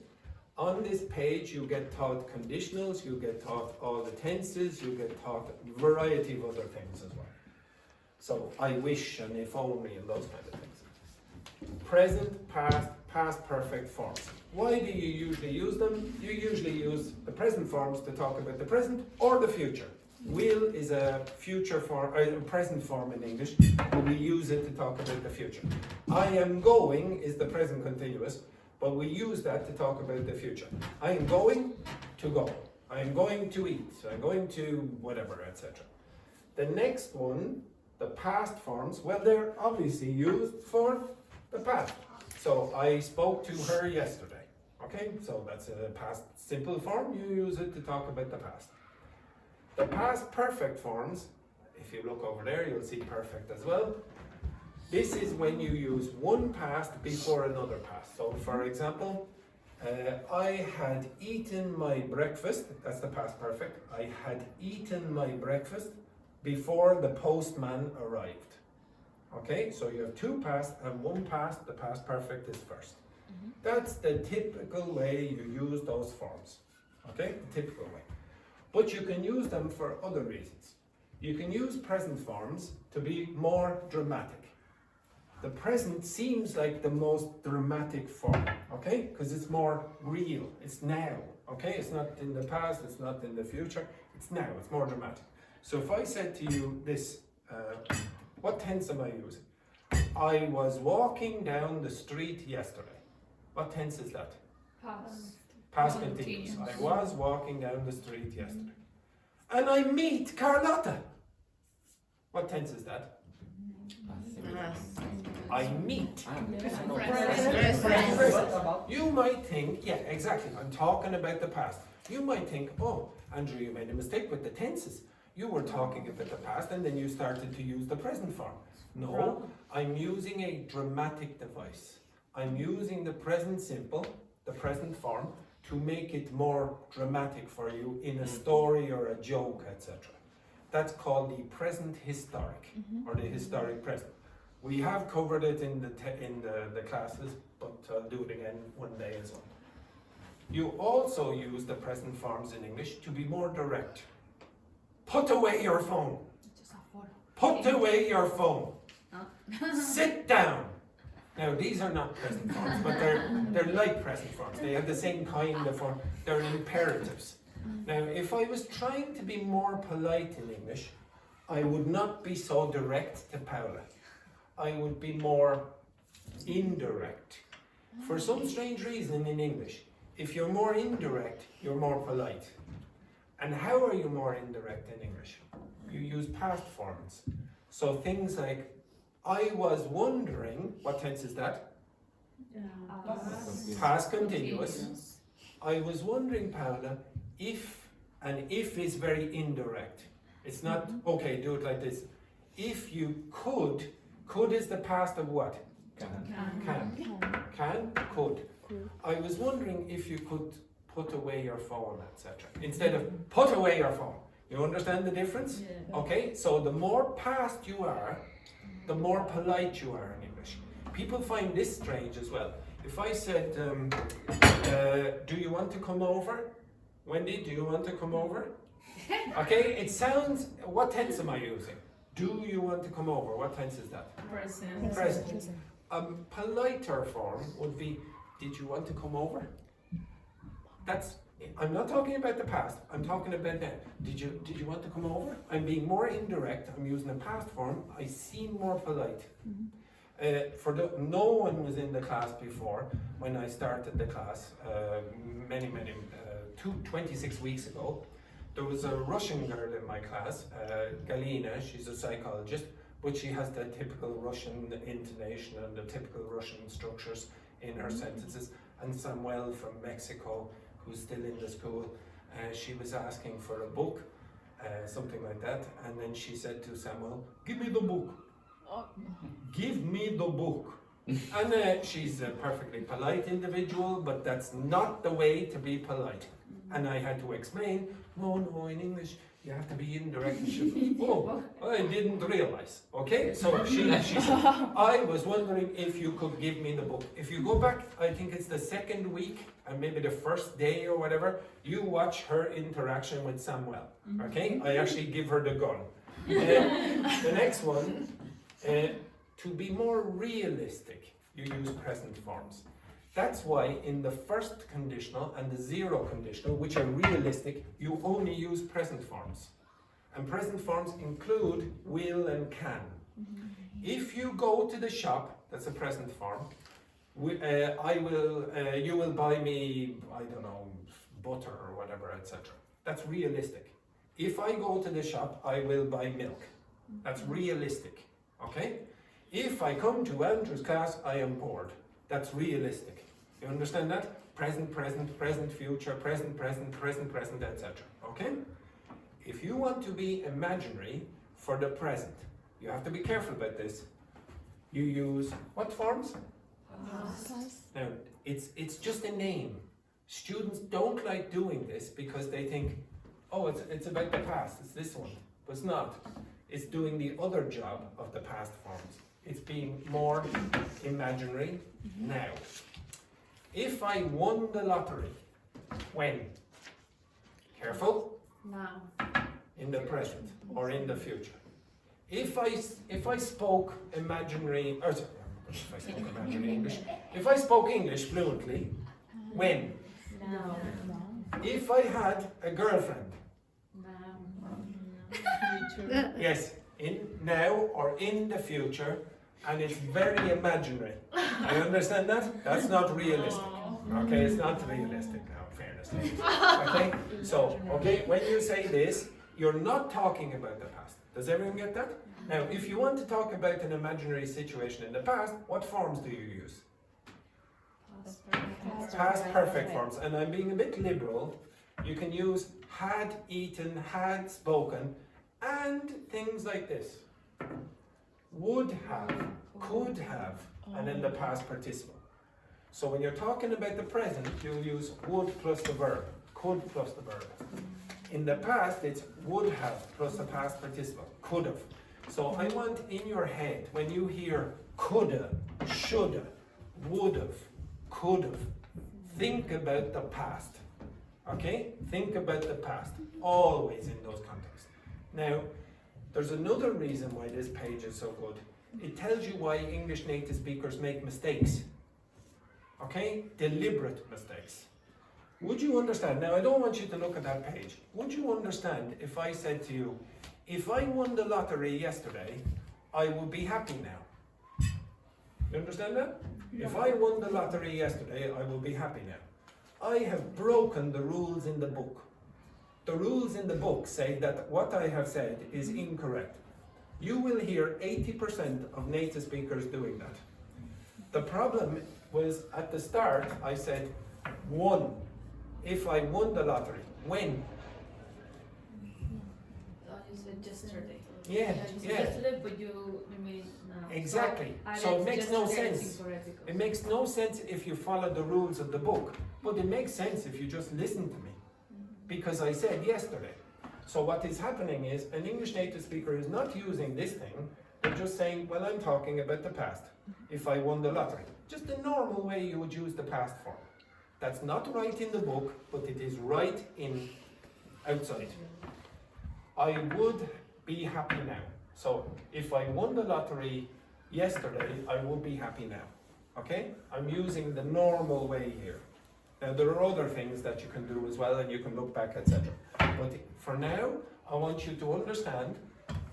On this page you get taught conditionals, you get taught all the tenses, you get taught a variety of other things as well. So I wish and if only and those kind of things. Present, past, past perfect forms. Why do you usually use them? You usually use the present forms to talk about the present or the future. Will is a future form, a present form in English, but we use it to talk about the future. I am going is the present continuous, but we use that to talk about the future. I am going to go. I am going to eat. I'm going to whatever, etc. The next one, the past forms, well, they're obviously used for the past. So I spoke to her yesterday. Okay, so that's a past simple form. You use it to talk about the past. The past perfect forms, if you look over there, you'll see perfect as well. This is when you use one past before another past. So for example, I had eaten my breakfast, that's the past perfect. I had eaten my breakfast before the postman arrived. Okay, so you have two past and one past, the past perfect is first. That's the typical way you use those forms. Okay, the typical way. But you can use them for other reasons. You can use present forms to be more dramatic. The present seems like the most dramatic form, okay? Because it's more real, it's now, okay? It's not in the past, it's not in the future, it's now, it's more dramatic. So if I said to you this, what tense am I using? I was walking down the street yesterday. What tense is that? Past. Past continuous. I was walking down the street yesterday. And I meet Carlotta. What tense is that? I meet. You might think, yeah, exactly. I'm talking about the past. You might think, oh, Andrew, you made a mistake with the tenses. You were talking about the past and then you started to use the present form. No, I'm using a dramatic device. I'm using the present simple, the present form, to make it more dramatic for you in a story or a joke, etc. That's called the present historic, or the historic present. We have covered it in the classes, but I'll do it again one day as well. You also use the present forms in English to be more direct. Put away your phone. Put away your phone. Sit down. Now these are not present forms, but they're like present forms. They have the same kind of form. They're imperatives. Now, if I was trying to be more polite in English, I would not be so direct to Paula. I would be more indirect. For some strange reason in English, if you're more indirect, you're more polite. And how are you more indirect in English? You use past forms. So things like, I was wondering, what tense is that? Past continuous. I was wondering, Paula, if, and if is very indirect. It's not, okay, do it like this. If you could is the past of what? Can, could. I was wondering if you could put away your phone, etc. Instead of put away your phone. You understand the difference? Yeah. Okay, so the more past you are, the more polite you are in English. People find this strange as well. If I said, do you want to come over? Wendy, do you want to come over? Okay, it sounds, what tense am I using? Do you want to come over? What tense is that? Present. Present. A politer form would be, did you want to come over? That's, I'm not talking about the past, I'm talking about now. Did you want to come over? I'm being more indirect, I'm using a past form, I seem more polite. No one was in the class before when I started the class, 26 weeks ago. There was a Russian girl in my class, Galina, she's a psychologist, but she has the typical Russian intonation and the typical Russian structures in her sentences. And Samuel from Mexico, who's still in the school, she was asking for a book, something like that, and then she said to Samuel, give me the book. Give me the book. And she's a perfectly polite individual, but that's not the way to be polite. And I had to explain, no, in English, you have to be indirect. Oh, I didn't realize. Okay, so she said, I was wondering if you could give me the book. If you go back, I think it's the second week, and maybe the first day or whatever, you watch her interaction with Samuel. Okay, I actually give her the gun. The next one, to be more realistic, you use present forms. That's why in the first conditional and the zero conditional, which are realistic, you only use present forms. And present forms include will and can. If you go to the shop, that's a present form, you will buy me, I don't know, butter or whatever, etc. That's realistic. If I go to the shop, I will buy milk. That's realistic, okay? If I come to Andrew's class, I am bored. That's realistic. You understand that? Present, present, present, future, present, present, present, present, etc. Okay? If you want to be imaginary for the present, you have to be careful about this. You use what forms? Now, it's just a name. Students don't like doing this because they think, oh, it's about the past, it's this one. But it's not. It's doing the other job of the past forms. It's being more imaginary now. If I won the lottery, when? Careful. Now. In the present or in the future. If I spoke imaginary, or sorry, if I spoke imaginary English. If I spoke English fluently, when? Now. If I had a girlfriend. Future. Yes, in now or in the future, and it's very imaginary. I understand that? That's not realistic. Okay, it's not realistic now, in fairness. Okay, so, okay, when you say this, you're not talking about the past. Does everyone get that? Now, if you want to talk about an imaginary situation in the past, what forms do you use? Past perfect forms. And I'm being a bit liberal. You can use had eaten, had spoken, and things like this. Would have, could have, and then the past participle. So when you're talking about the present, you'll use would plus the verb, could plus the verb. In the past, it's would have plus the past participle, could have. So I want in your head, when you hear coulda, shoulda, would have, could have, think about the past. Okay? Think about the past, always in those contexts. Now, there's another reason why this page is so good. It tells you why English native speakers make mistakes. Okay? Deliberate mistakes. Would you understand? Now, I don't want you to look at that page. Would you understand if I said to you, if I won the lottery yesterday, I would be happy now? You understand that? If I won the lottery yesterday, I will be happy now. I have broken the rules in the book. The rules in the book say that what I have said is incorrect. You will hear 80% of native speakers doing that. The problem was at the start, I said, won. If I won the lottery, when? You said yesterday. Yeah, You said yeah. yesterday, but you mean now. Exactly. I So it read makes no yesterday is sense. incorrect because- It makes no sense if you follow the rules of the book, but it makes sense if you just listen to me. Because I said yesterday. So what is happening is an English native speaker is not using this thing, they're just saying, well, I'm talking about the past. If I won the lottery. Just the normal way you would use the past form. That's not right in the book, but it is right in outside. I would be happy now. So if I won the lottery yesterday, I would be happy now. Okay? I'm using the normal way here. Now there are other things that you can do as well, and you can look back, etc. But for now, I want you to understand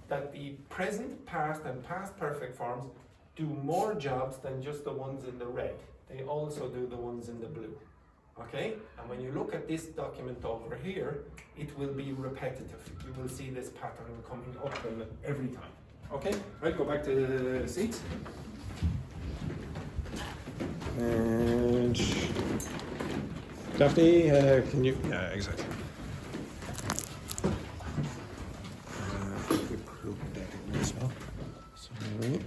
that the present, past, and past perfect forms do more jobs than just the ones in the red. They also do the ones in the blue. Okay? And when you look at this document over here, it will be repetitive. You will see this pattern coming up every time. Okay? Right, go back to the seats. And Daphne, can you? Yeah, exactly. Quick group that in as well. Sorry.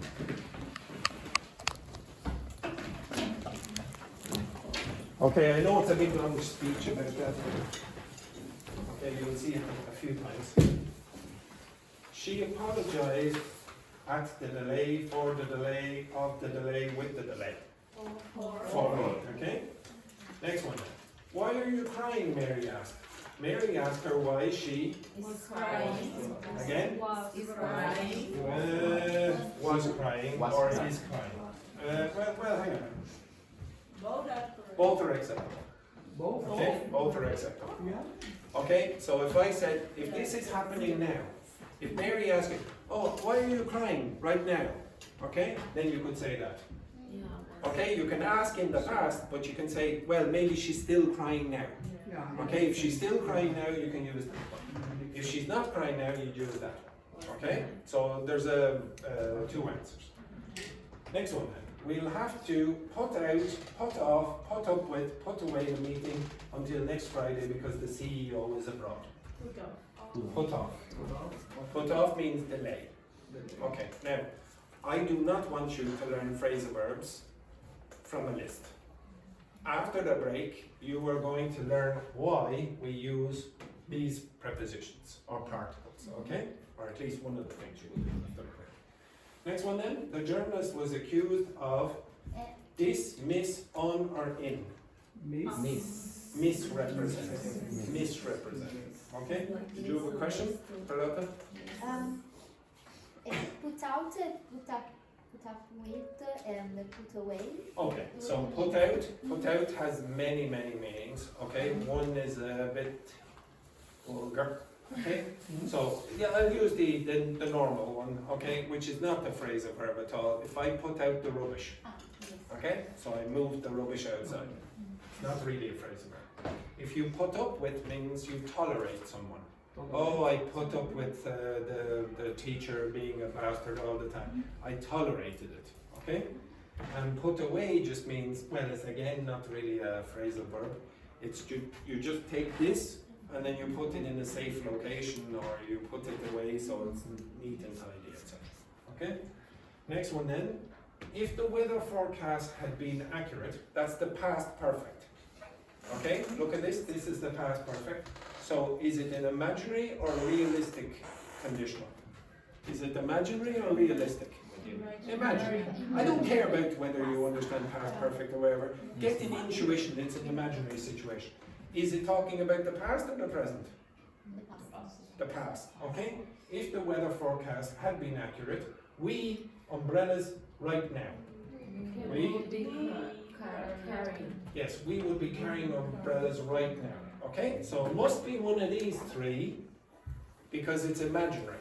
Okay, I know it's a big long speech about that. Okay, you'll see it a few times. She apologized at the delay, for the delay, of the delay, with the delay. For. Okay? Next one. Why are you crying, Mary asked. Mary asked her why she Was crying. Again? Was crying. Was crying Was or crying. is crying. Well, hang on. Both are correct. Both are acceptable. Both? Okay? Both are acceptable. Yeah. Okay? So if I said, if this is happening now, if Mary asked you, oh, why are you crying right now? Okay? Then you could say that. Yeah. Okay? You can ask in the past, but you can say, well, maybe she's still crying now. Okay? If she's still crying now, you can use that. If she's not crying now, you use that. Okay? So there's two answers. Next one then. We'll have to put out, put off, put up with, put away the meeting until next Friday because the CEO is abroad. Put off. Put off means delay. Okay, now, I do not want you to learn phrasal verbs from a list. After the break, you are going to learn why we use these prepositions or particles, okay? Or at least one of the things you will do after the break. Next one then, the journalist was accused of dismiss, on or in. Misrepresenting. Misrepresenting. Okay? Did you have a question, Charlotte? Put out, put up with, and put away. Okay, so put out has many meanings, okay? One is a bit vulgar, okay? So, yeah, I'll use the normal one, okay? Which is not the phrasal verb at all. If I put out the rubbish, okay? So I moved the rubbish outside. It's not really a phrasal verb. If you put up with means you tolerate someone. Oh, I put up with the teacher being a bastard all the time. I tolerated it, okay? And put away just means, well, it's again not really a phrasal verb. It's you just take this and then you put it in a safe location or you put it away so it's neat and tidy, etc. Okay? Next one then. If the weather forecast had been accurate, that's the past perfect. Okay? Look at this. This is the past perfect. So is it an imaginary or realistic conditional? Is it imaginary or realistic? Imaginary. I don't care about whether you understand past perfect or whatever. Get an intuition, it's an imaginary situation. Is it talking about the past or the present? The past, okay? If the weather forecast had been accurate, we, umbrellas, right now. We? Carrying. Yes, we would be carrying umbrellas right now. Okay, so it must be one of these three because it's imaginary.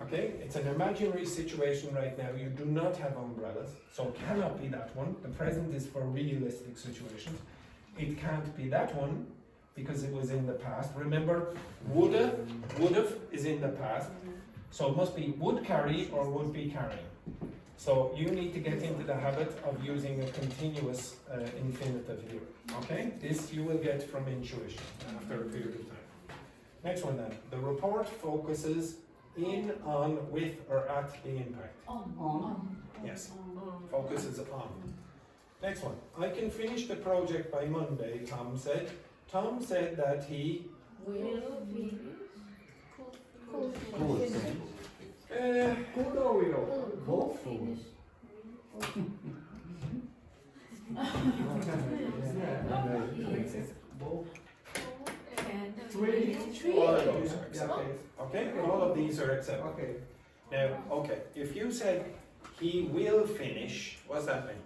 Okay, it's an imaginary situation right now. You do not have umbrellas, so it cannot be that one. The present is for realistic situations. It can't be that one because it was in the past. Remember, would've is in the past. So it must be would carry or would be carrying. So you need to get into the habit of using a continuous infinitive here. Okay? This you will get from intuition after a period of time. Next one then. The report focuses in, on, with, or at the impact. On. Yes. Focuses on. Next one. I can finish the project by Monday, Tom said. Tom said that he Will be. Could or will? Both. All of those are accepted. Okay, all of these are accepted. Okay. Now, okay, if you said he will finish, what's that mean?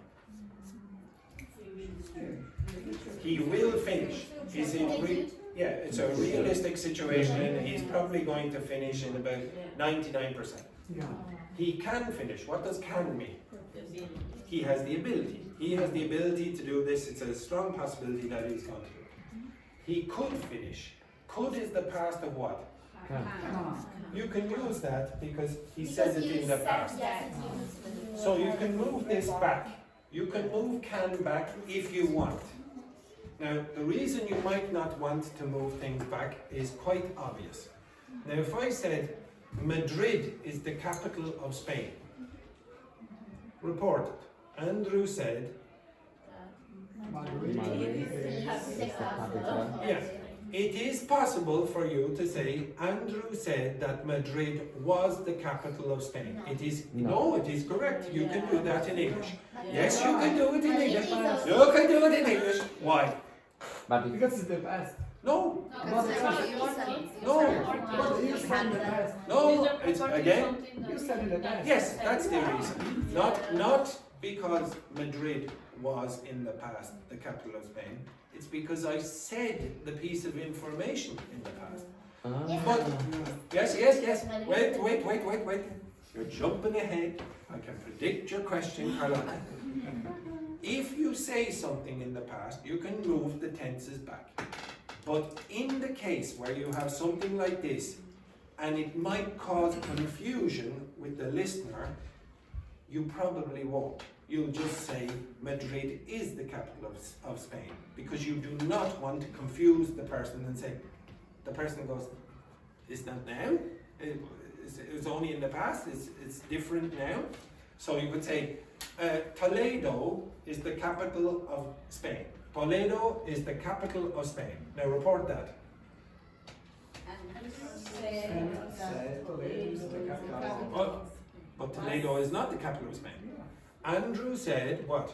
He will finish. Is it yeah, it's a realistic situation and he's probably going to finish in about 99%. Yeah. He can finish. What does can mean? He has the ability. He has the ability to do this. It's a strong possibility that he's going to do it. He could finish. Could is the past of what? You can use that because he says it in the past. So you can move this back. You can move can back if you want. Now, the reason you might not want to move things back is quite obvious. Now, if I said Madrid is the capital of Spain, reported. Andrew said, yeah, it is possible for you to say, Andrew said that Madrid was the capital of Spain. It is, no, it is correct. You can do that in English. Yes, you can do it in English. You can do it in English. Why? Because it's the past. No. No. You said in the past. No, it's again. You said in the past. Yes, that's the reason. Not because Madrid was in the past the capital of Spain. It's because I said the piece of information in the past. But yes. Wait. You're jumping ahead. I can predict your question, Carlotta. If you say something in the past, you can move the tenses back. But in the case where you have something like this, and it might cause confusion with the listener, you probably won't. You'll just say Madrid is the capital of Spain, because you do not want to confuse the person and say, the person goes, it's not now? It's only in the past? It's different now? So you could say, Toledo is the capital of Spain. Toledo is the capital of Spain. Now report that. But Toledo is not the capital of Spain. Andrew said what?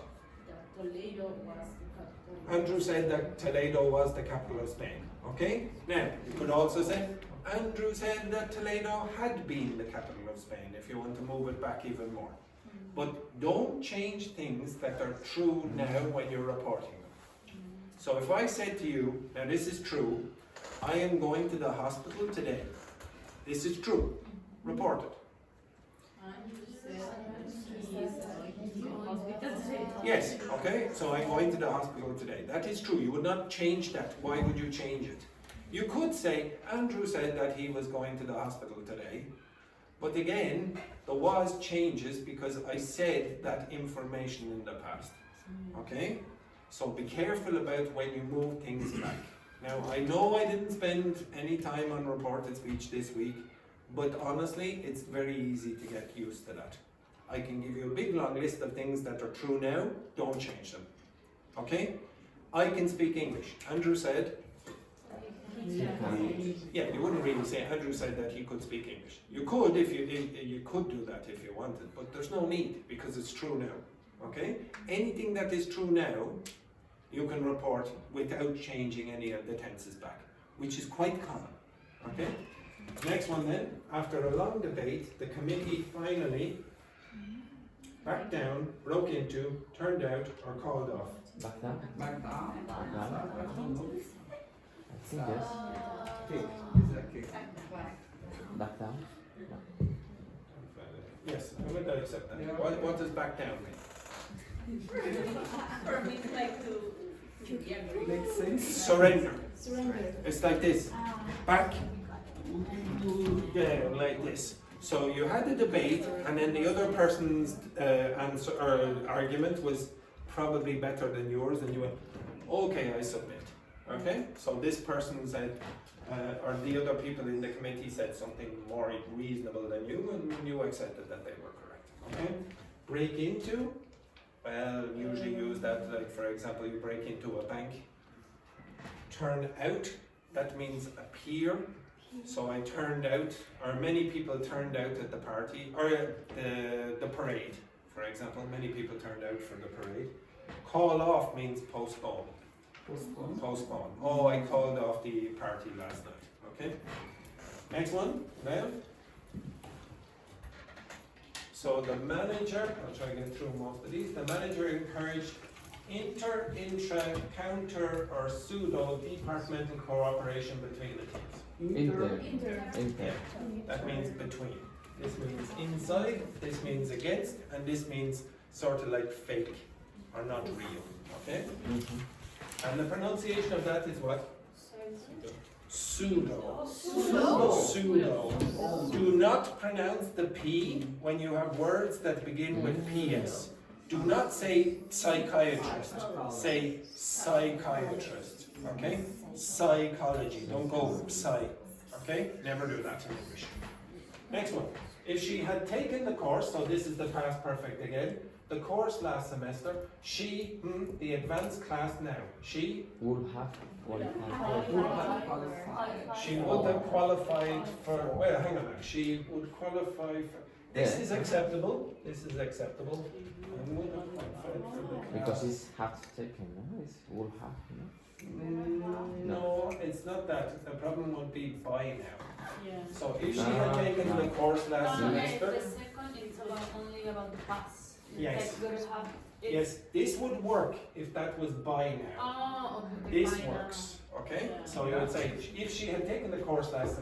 Toledo was the capital. Andrew said that Toledo was the capital of Spain. Okay? Now, you could also say, Andrew said that Toledo had been the capital of Spain, if you want to move it back even more. But don't change things that are true now when you're reporting them. So if I said to you, now this is true, I am going to the hospital today. This is true. Report it. Yes, okay, so I'm going to the hospital today. That is true. You would not change that. Why would you change it? You could say, Andrew said that he was going to the hospital today. But again, the was changes because I said that information in the past. Okay? So be careful about when you move things back. Now, I know I didn't spend any time on reported speech this week, but honestly, it's very easy to get used to that. I can give you a big long list of things that are true now, don't change them. Okay? I can speak English. Andrew said, yeah, you wouldn't really say Andrew said that he could speak English. You could if you could do that if you wanted, but there's no need because it's true now. Okay? Anything that is true now, you can report without changing any of the tenses back, which is quite common. Okay? Next one then, after a long debate, the committee finally backed down, broke into, turned out, or called off. Back down? Back down. I think yes. Kick. Is that kick? Back down? Yes, I would accept that. Yeah. What does back down mean? For me, it's like to Makes sense. Surrender. It's like this. Back down, like this. So you had a debate, and then the other person's answer or argument was probably better than yours, and you went, okay, I submit. Okay, so this person said, or the other people in the committee said something more reasonable than you, and you accepted that they were correct. Okay, break into, well, usually use that, like for example, you break into a bank. Turn out, that means appear. So I turned out, or many people turned out at the party, or the parade, for example, many people turned out for the parade. Call off means postpone. Postpone. Oh, I called off the party last night. Okay. Next one, now. So the manager, I'll try to get through most of these. The manager encouraged inter, intra, counter, or pseudo departmental cooperation between the teams. Inter. That means between. This means inside, this means against, and this means sort of like fake or not real. Okay? And the pronunciation of that is what? Pseudo. Pseudo. Do not pronounce the P when you have words that begin with PS. Do not say psychiatrist. Say psychiatrist. Okay? Psychology. Don't go psy. Okay? Never do that in English. Next one. If she had taken the course, so this is the past perfect again, the course last semester, she, the advanced class now, she Would have qualified. She would have qualified for, well, hang on now, she would qualify for, this is acceptable, this is acceptable, and would have qualified for the class. Because it's have taken, no? It's would have, no? No, it's not that, the problem would be by now. Yeah. So if she had taken the course last semester, The second is only about the past. yes, Like, we have it. yes, this would work if that was by now. Oh, okay. This fine, works, okay? Yeah. So you would say, if she had taken the course last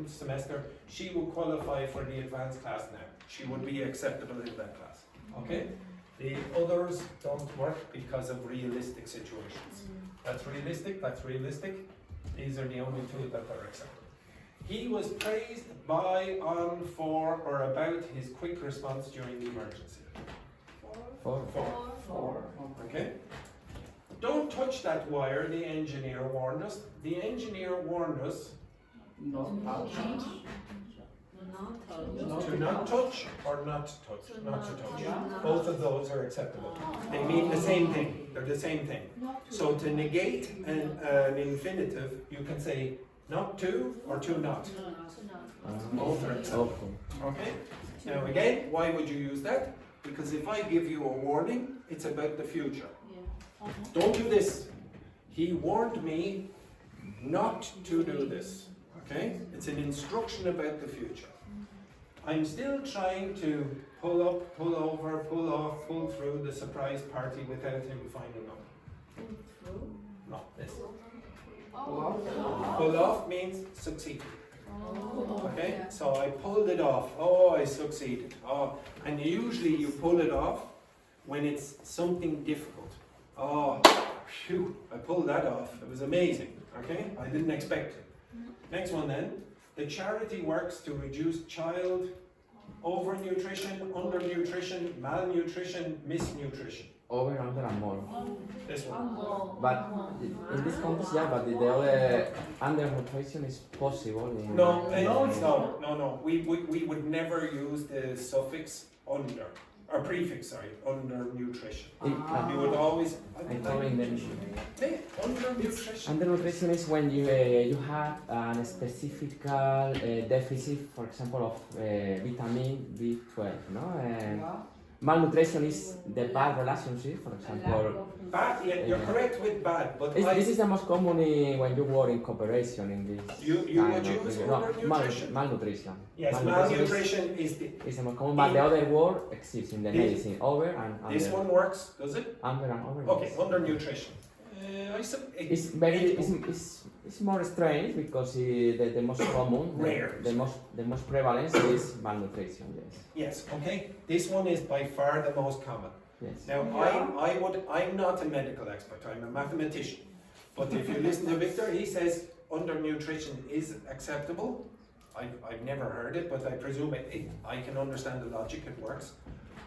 semester, she would qualify for the advanced class now. She would be acceptable in that class, okay? The others don't work because of realistic situations. That's realistic, that's realistic. These are the only two that are acceptable. He was praised by, on, for, or about his quick response during the emergency. For. Okay? Don't touch that wire, the engineer warned us. The engineer warned us to not touch or not touch. Not to touch. Both of those are acceptable. They mean the same thing. They're the same thing. So to negate an infinitive, you can say not to or to not. Both are acceptable. Okay? Now again, why would you use that? Because if I give you a warning, it's about the future. Don't do this. He warned me not to do this. Okay? It's an instruction about the future. I'm still trying to pull up, pull over, pull off, pull through the surprise party without him finding out. No, this. Pull off means succeed. Okay, so I pulled it off. Oh, I succeeded. Oh, and usually you pull it off when it's something difficult. Oh, phew, I pulled that off. It was amazing. Okay, I didn't expect it. Next one then. The charity works to reduce child overnutrition, undernutrition, malnutrition, misnutrition. Over, under, and more. This one. But in this context, yeah, but the other undernutrition is possible. In, No. We would never use the suffix under, or prefix, sorry, undernutrition. You would always. Undernutrition. Undernutrition is when you have a specific deficit, for example, of vitamin B12, no? Malnutrition is the bad relationship, for example. Bad, yeah, you're correct with bad, but this is the most common when you work in cooperation in this. You would use undernutrition? Malnutrition. Yes, malnutrition is the most common, but the other word exists in the medicine. Over and under. This one works, does it? Under and over. Okay, undernutrition. It's more strange because the most common, the most prevalence is malnutrition. Yes. Okay. This one is by far the most common. Yes. Now I'm not a medical expert. I'm a mathematician. But if you listen to Victor, he says undernutrition is acceptable. I've never heard it, but I presume I can understand the logic. It works.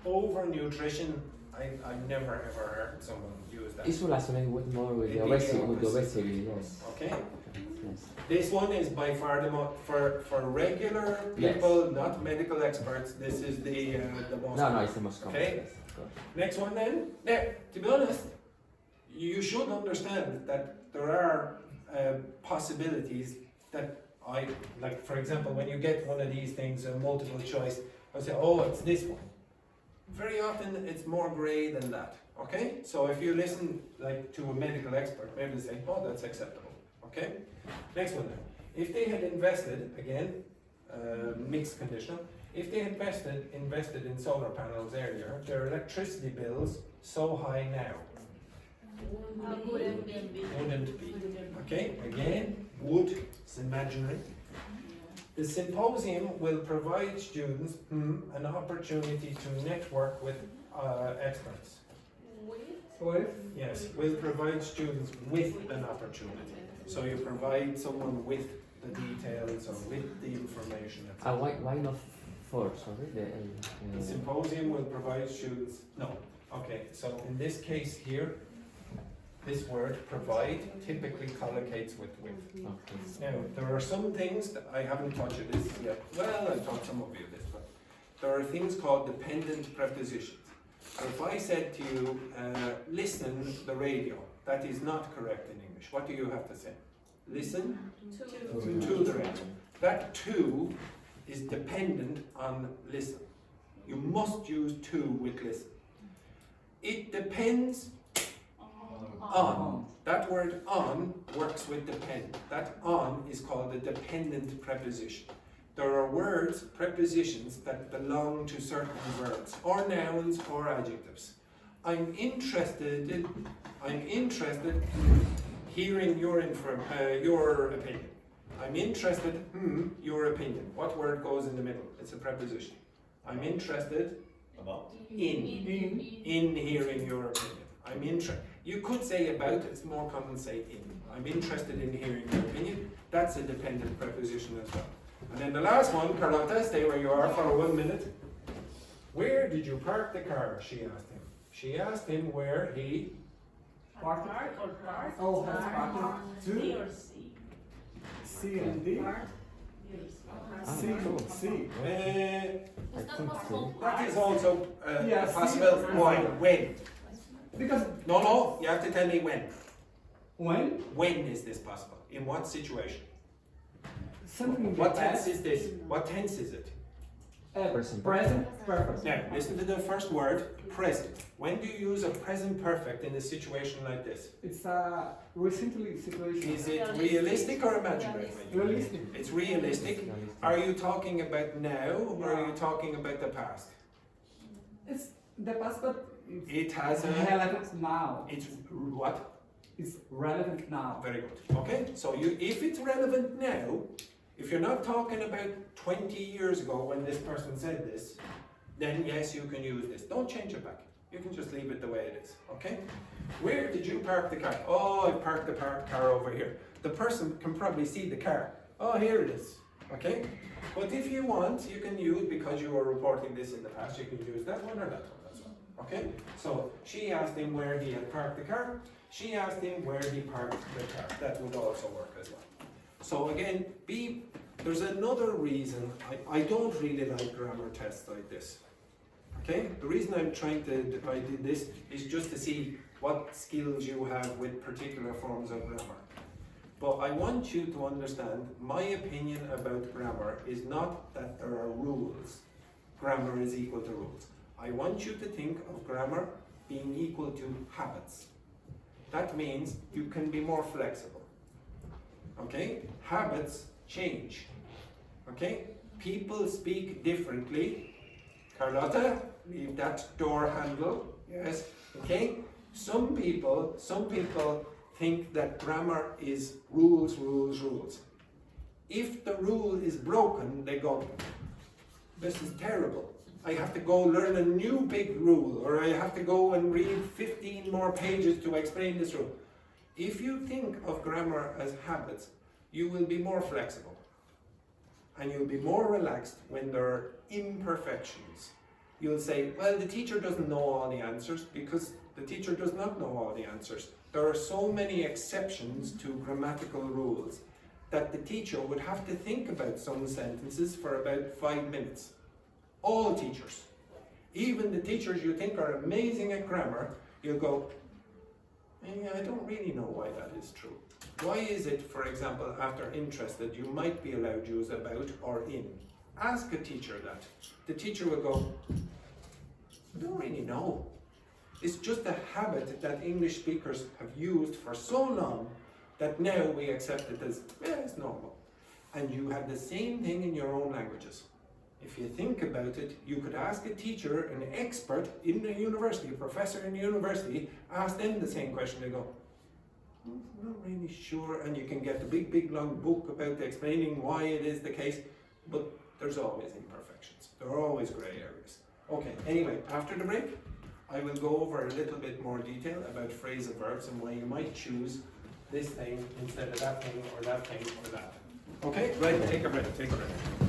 Overnutrition, I've never ever heard someone use that. It's related with more with the obesity, yes. Okay. Yes. This one is by far the most, for regular people, not medical experts, this is the most No, it's the most common. Okay. Yes, of course. Next one then. Now, to be honest, you should understand that there are possibilities that like for example, when you get one of these things, a multiple choice, I say, oh, it's this one. Very often it's more grey than that, okay? So if you listen like to a medical expert, maybe they say, oh, that's acceptable, okay? Next one then. If they had invested, again, mixed conditional, if they had invested in solar panels earlier, their electricity bills so high now. Wouldn't be. Wouldn't be. Okay, again, would is imaginary. The symposium will provide students an opportunity to network with experts. With? Yes, will provide students with an opportunity. So you provide someone with the details or with the information. etc. Why not for? Sorry, The symposium will provide students. No. Okay. So in this case here, this word provide typically collocates with. Okay. Now there are some things that I haven't touched this yet. Well, I've taught some of you this, but there are things called dependent prepositions. So if I said to you, listen to the radio, that is not correct in English. What do you have to say? Listen to the radio. That to is dependent on listen. You must use to with listen. It depends on. That word on works with depend. That on is called a dependent preposition. There are words, prepositions that belong to certain verbs, or nouns, or adjectives. I'm interested in hearing your opinion. I'm interested, your opinion. What word goes in the middle? It's a preposition. I'm interested in hearing your opinion. I'm interested. You could say about, it's more common to say in. I'm interested in hearing your opinion. That's a dependent preposition as well. And then the last one, Carlotta, stay where you are for 1 minute. Where did you park the car? She asked him. She asked him where he Park or park? Oh, has park. B or C? C and D? C, C. It's not possible. That is also Yeah, possible. C. Why? When? Because No, you have to tell me when. when When is this possible? In what situation? something in the What tense past, is this? What tense is it? Present. present perfect. Now, listen to the first word, present. When do you use a present perfect in a situation like this? It's a recently situation. Is it realistic or imaginary? Realistic. It's realistic. Are you talking about now or are you talking about the past? It's the past, but it's It has a... relevant now. It's what? It's relevant now. Very good. Okay, so if it's relevant now, if you're not talking about 20 years ago when this person said this, then yes, you can use this. Don't change it back. You can just leave it the way it is, okay? Where did you park the car? Oh, I parked the car over here. The person can probably see the car. Oh, here it is, okay? But if you want, you can use, because you were reporting this in the past, you can use that one or that one as well, okay? So she asked him where he had parked the car. She asked him where he parked the car. That would also work as well. So again, there's another reason I don't really like grammar tests like this. Okay? The reason I did this is just to see what skills you have with particular forms of grammar. But I want you to understand, my opinion about grammar is not that there are rules. Grammar is equal to rules. I want you to think of grammar being equal to habits. That means you can be more flexible. Okay? Habits change. Okay? People speak differently. Carlotta, leave that door handle. Yes. Okay? Some people think that grammar is rules, rules, rules. If the rule is broken, they go, this is terrible. I have to go learn a new big rule, or I have to go and read 15 more pages to explain this rule. If you think of grammar as habits, you will be more flexible. And you'll be more relaxed when there are imperfections. you'll say, well, the teacher doesn't know all the answers, because the teacher does not know all the answers. There are so many exceptions to grammatical rules that the teacher would have to think about some sentences for about 5 minutes. All teachers. Even the teachers you think are amazing at grammar, you'll go, I don't really know why that is true. Why is it, for example, after interested, you might be allowed to use about or in? Ask a teacher that. The teacher will go, I don't really know. It's just a habit that English speakers have used for so long that now we accept it as, yeah, it's normal. And you have the same thing in your own languages. If you think about it, you could ask a teacher, an expert in the university, a professor in the university, ask them the same question. They go, I'm not really sure. And you can get the big long book about explaining why it is the case, but there's always imperfections. There are always grey areas. Okay, anyway, after the break, I will go over a little bit more detail about phrasal verbs and why you might choose this thing instead of that thing or that thing or that. Okay, right, take a break, take a break.